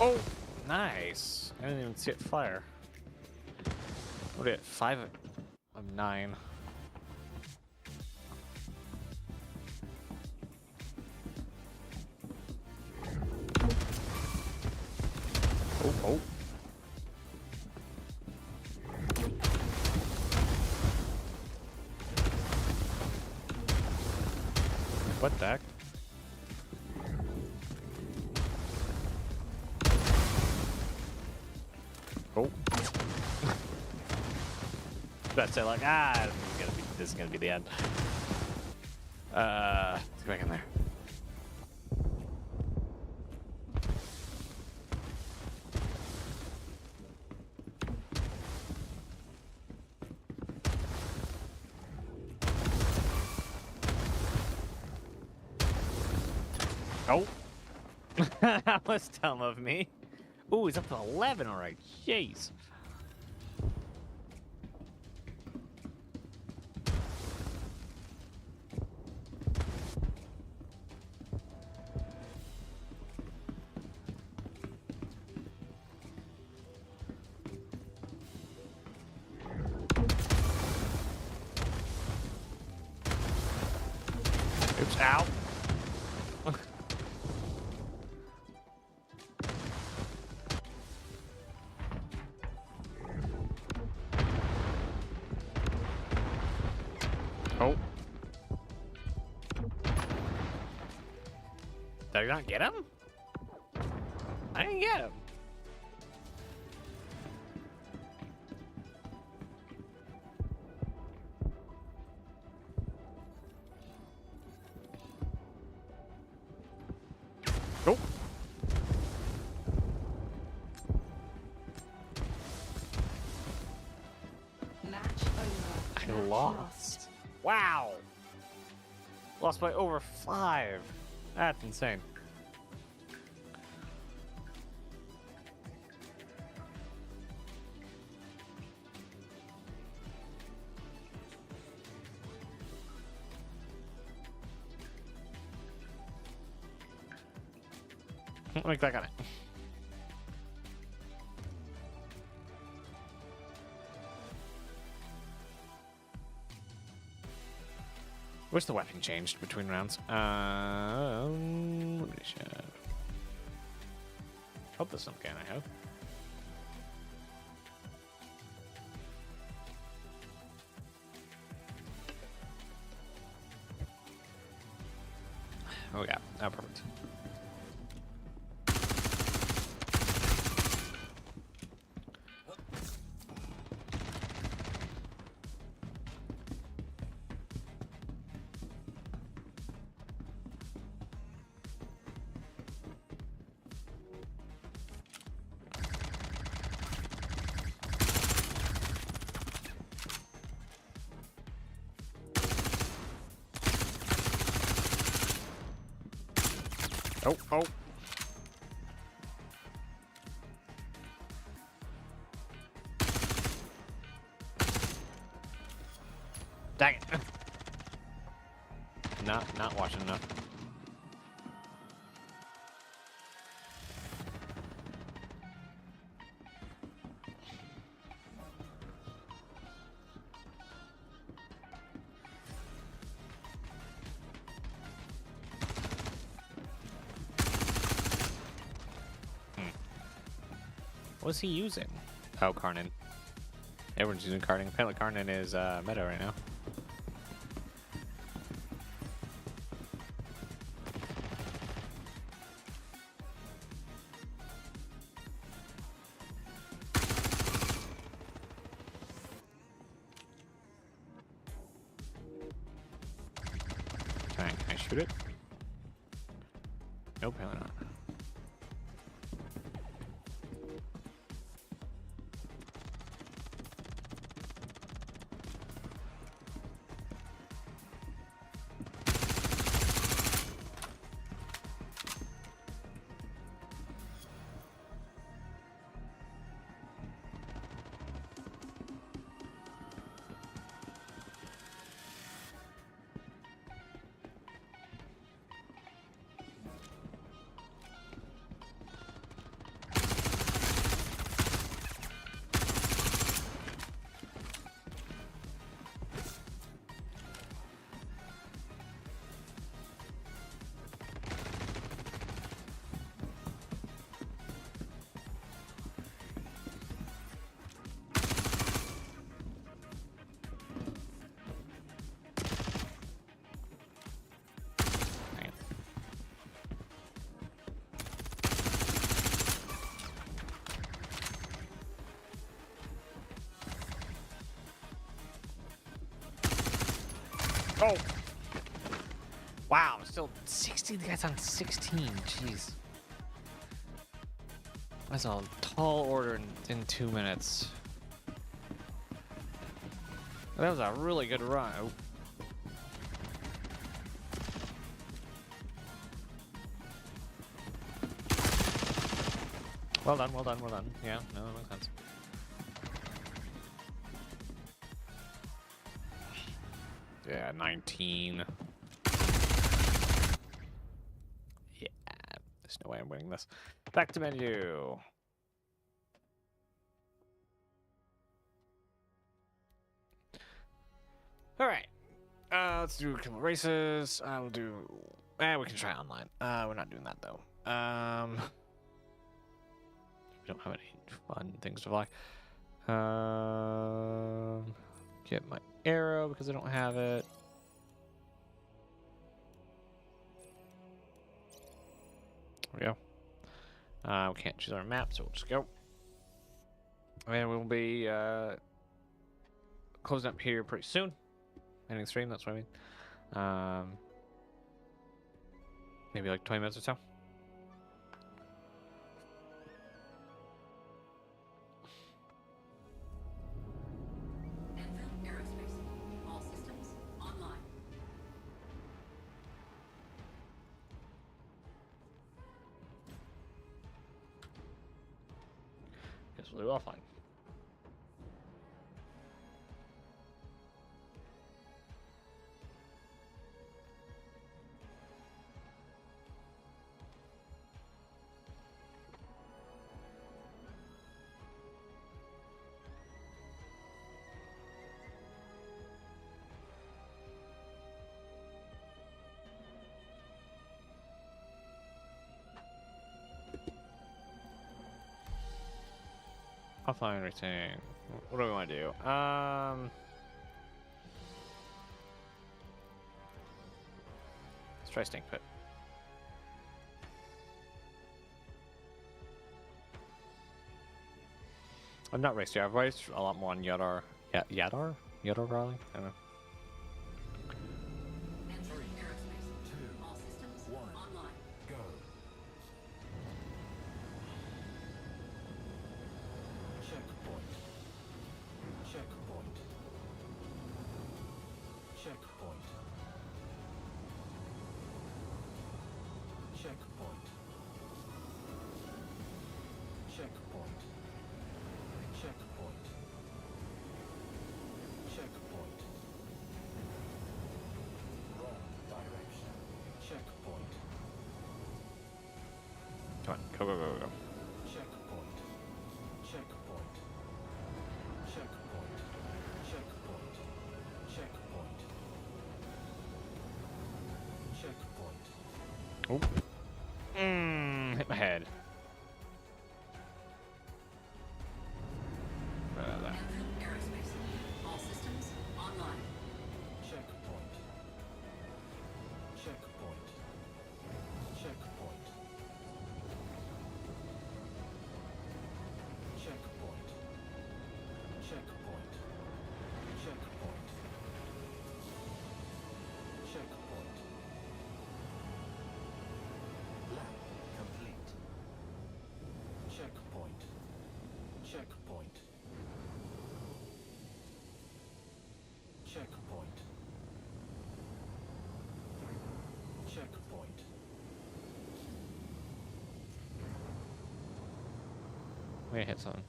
Oh, nice. I didn't even see it fire. What are you at? 5 of 9. Oh, oh. What the heck? Oh. That's it. Like, this is gonna be the end. Let's go back in there. Oh. That was dumb of me. Ooh, he's up to 11 alright. Jeez. Oops, ow. Oh. Did I not get him? I didn't get him. Oh. Match over. I Match lost. Wow. Lost by over 5. That's insane. Like that got it. Wish the weapon changed between rounds. What did she have? Hope there's some can I have. Oh yeah, oh, perfect. Oh, oh. Dang it. Not watching enough. What's he using? Oh, Karnan. Everyone's using Karnan. Apparently Karnan is meta right now. Can I shoot it? Nope, apparently not. Oh! Wow, still 16 guys on 16. Jeez. That's a tall order in 2 minutes. That was a really good run. Oh. Well done, well done, well done. Yeah, no, that makes sense. Yeah, 19. Yeah, there's no way I'm winning this. Back to menu. All right. Let's do a couple races. We'll do. We can try online. We're not doing that though. We don't have any fun things to fly. Get my arrow because I don't have it. There we go. We can't choose our map, so we'll just go. And we'll be closing up here pretty soon. Ending stream, that's what I mean. Maybe like 20 minutes or so. Enfield Aerospace. All systems online. Guess we'll do offline. Offline everything. What do we want to do? Let's try Stink Pit. I've not raced yet. I've raced a lot more on Yadar. Yadar? Yadar Rally? I don't know. Enfield Aerospace. All systems online. Checkpoint. Checkpoint. Checkpoint. Checkpoint. Checkpoint. Checkpoint. Checkpoint. Wrong direction. Checkpoint. Come on. Go, go, go, go, go. Checkpoint. Checkpoint. Checkpoint. Checkpoint. Checkpoint. Checkpoint. Oh. Hit my head. Enfield Aerospace. All systems online. Checkpoint. Checkpoint. Checkpoint. Checkpoint. Checkpoint. Checkpoint. Checkpoint. Lap complete. Checkpoint. Checkpoint. Checkpoint. Checkpoint. I'm gonna hit something.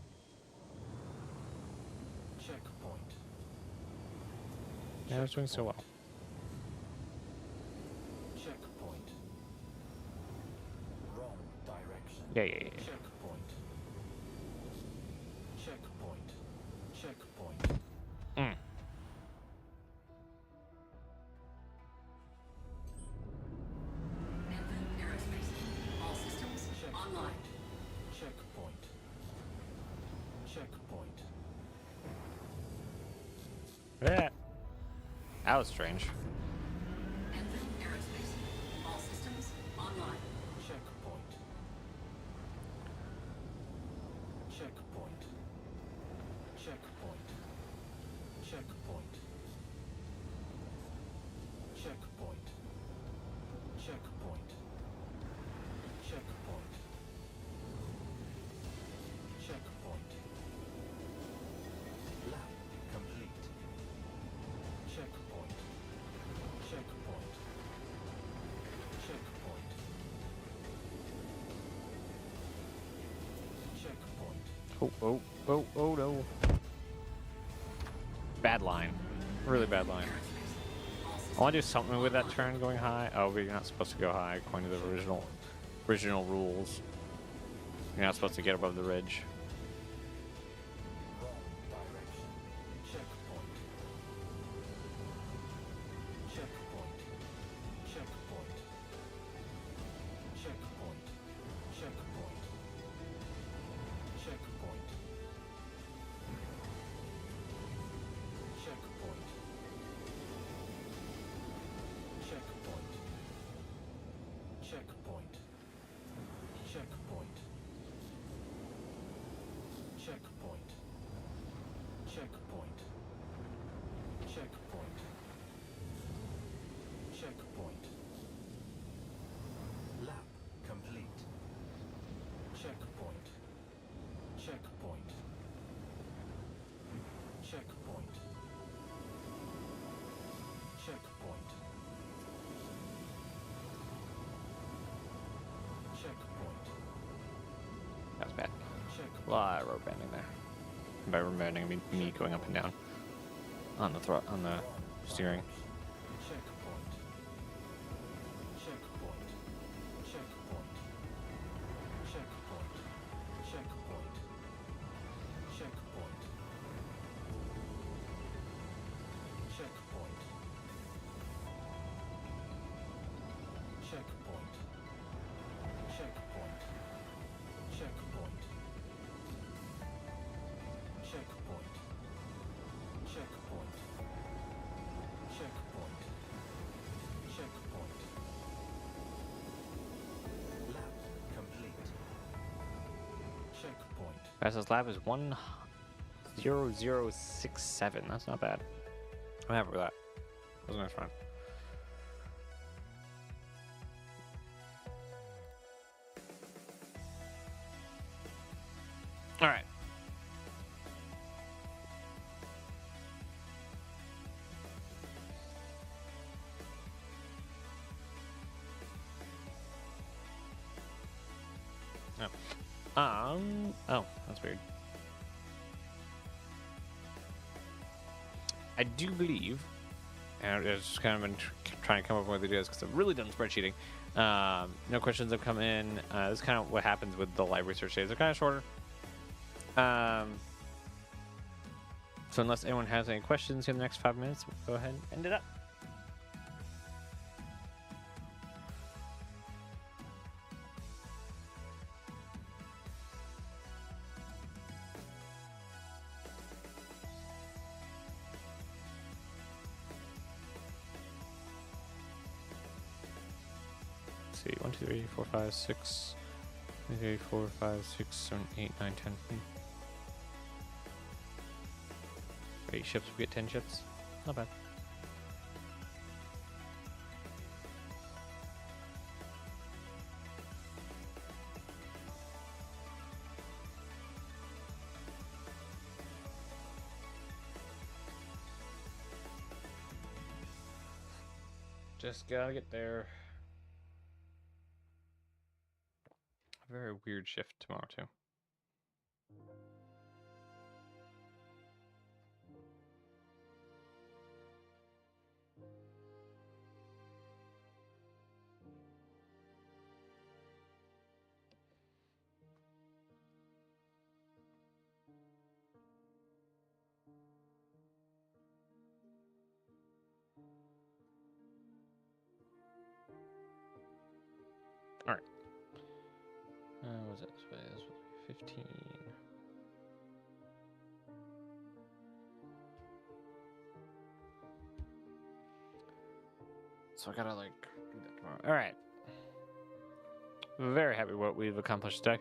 Checkpoint. Yeah, I was doing so well. Checkpoint. Wrong direction. Yeah, yeah, yeah. Checkpoint. Checkpoint. Checkpoint. Mm. Enfield Aerospace. All systems online. Checkpoint. Checkpoint. Yeah. That was strange. Enfield Aerospace. All systems online. Checkpoint. Checkpoint. Checkpoint. Checkpoint. Checkpoint. Checkpoint. Checkpoint. Checkpoint. Lab complete. Checkpoint. Checkpoint. Checkpoint. Checkpoint. Oh no. Bad line. Really bad line. I want to do something with that turn going high. Oh, but you're not supposed to go high according to the original rules. You're not supposed to get above the ridge. Wrong direction. Checkpoint. Checkpoint. Checkpoint. Checkpoint. Checkpoint. Checkpoint. Checkpoint. Checkpoint. Checkpoint. Checkpoint. Checkpoint. Checkpoint. Checkpoint. Checkpoint. Lap complete. Checkpoint. Checkpoint. Checkpoint. Checkpoint. Checkpoint. That was bad. Checkpoint. A lot of road bending there. And by road bending, I mean me going up and down on the steering. Checkpoint. Checkpoint. Checkpoint. Checkpoint. Checkpoint. Checkpoint. Checkpoint. Checkpoint. Checkpoint. Checkpoint. Checkpoint. Checkpoint. Checkpoint. Checkpoint. Lap complete. Checkpoint. Fastest lap is 1:00:67. That's not bad. I'm happy with that. That was a nice run. All right. Oh, that's weird. I do believe, and I've just kind of been trying to come up with ideas because I've really done spreadsheeting. No questions have come in. This is kind of what happens with the live research days. They're kind of shorter. So unless anyone has any questions in the next 5 minutes, we'll go ahead and end it up. Let's see, 1, 2, 3, 4, 5, 6, 1, 2, 3, 4, 5, 6, 7, 8, 9, 10. 8 ships, we get 10 ships. Not bad. Just gotta get there. A very weird shift tomorrow, too. All right. What was it? This was 15. So I gotta like do that tomorrow. All right. Very happy with what we've accomplished today.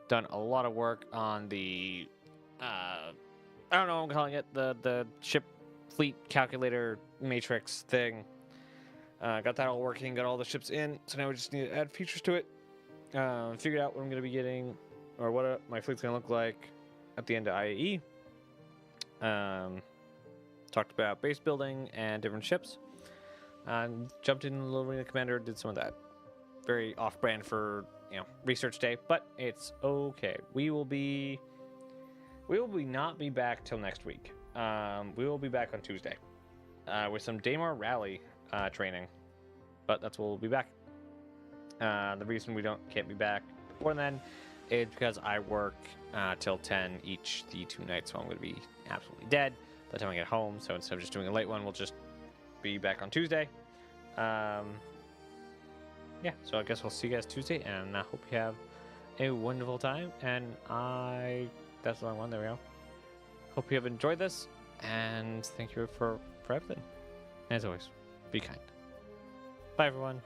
Done a lot of work on the I don't know what I'm calling it, the ship fleet calculator matrix thing. Got that all working, got all the ships in, so now we just need to add features to it. Figured out what I'm going to be getting, or what my fleet's going to look like at the end of IAE. Talked about base building and different ships. Jumped in a little Arena Commander, did some of that. Very off-brand for research day, but it's okay. We will not be back till next week. We will be back on Tuesday with some Daymar Rally training, but that's when we'll be back. The reason we can't be back before then is because I work till 10 each the 2 nights, so I'm going to be absolutely dead by the time I get home. So instead of just doing a late one, we'll just be back on Tuesday. Yeah, so I guess we'll see you guys Tuesday, and I hope you have a wonderful time. And that's the wrong one. There we go. Hope you have enjoyed this, and thank you for everything. As always, be kind. Bye, everyone.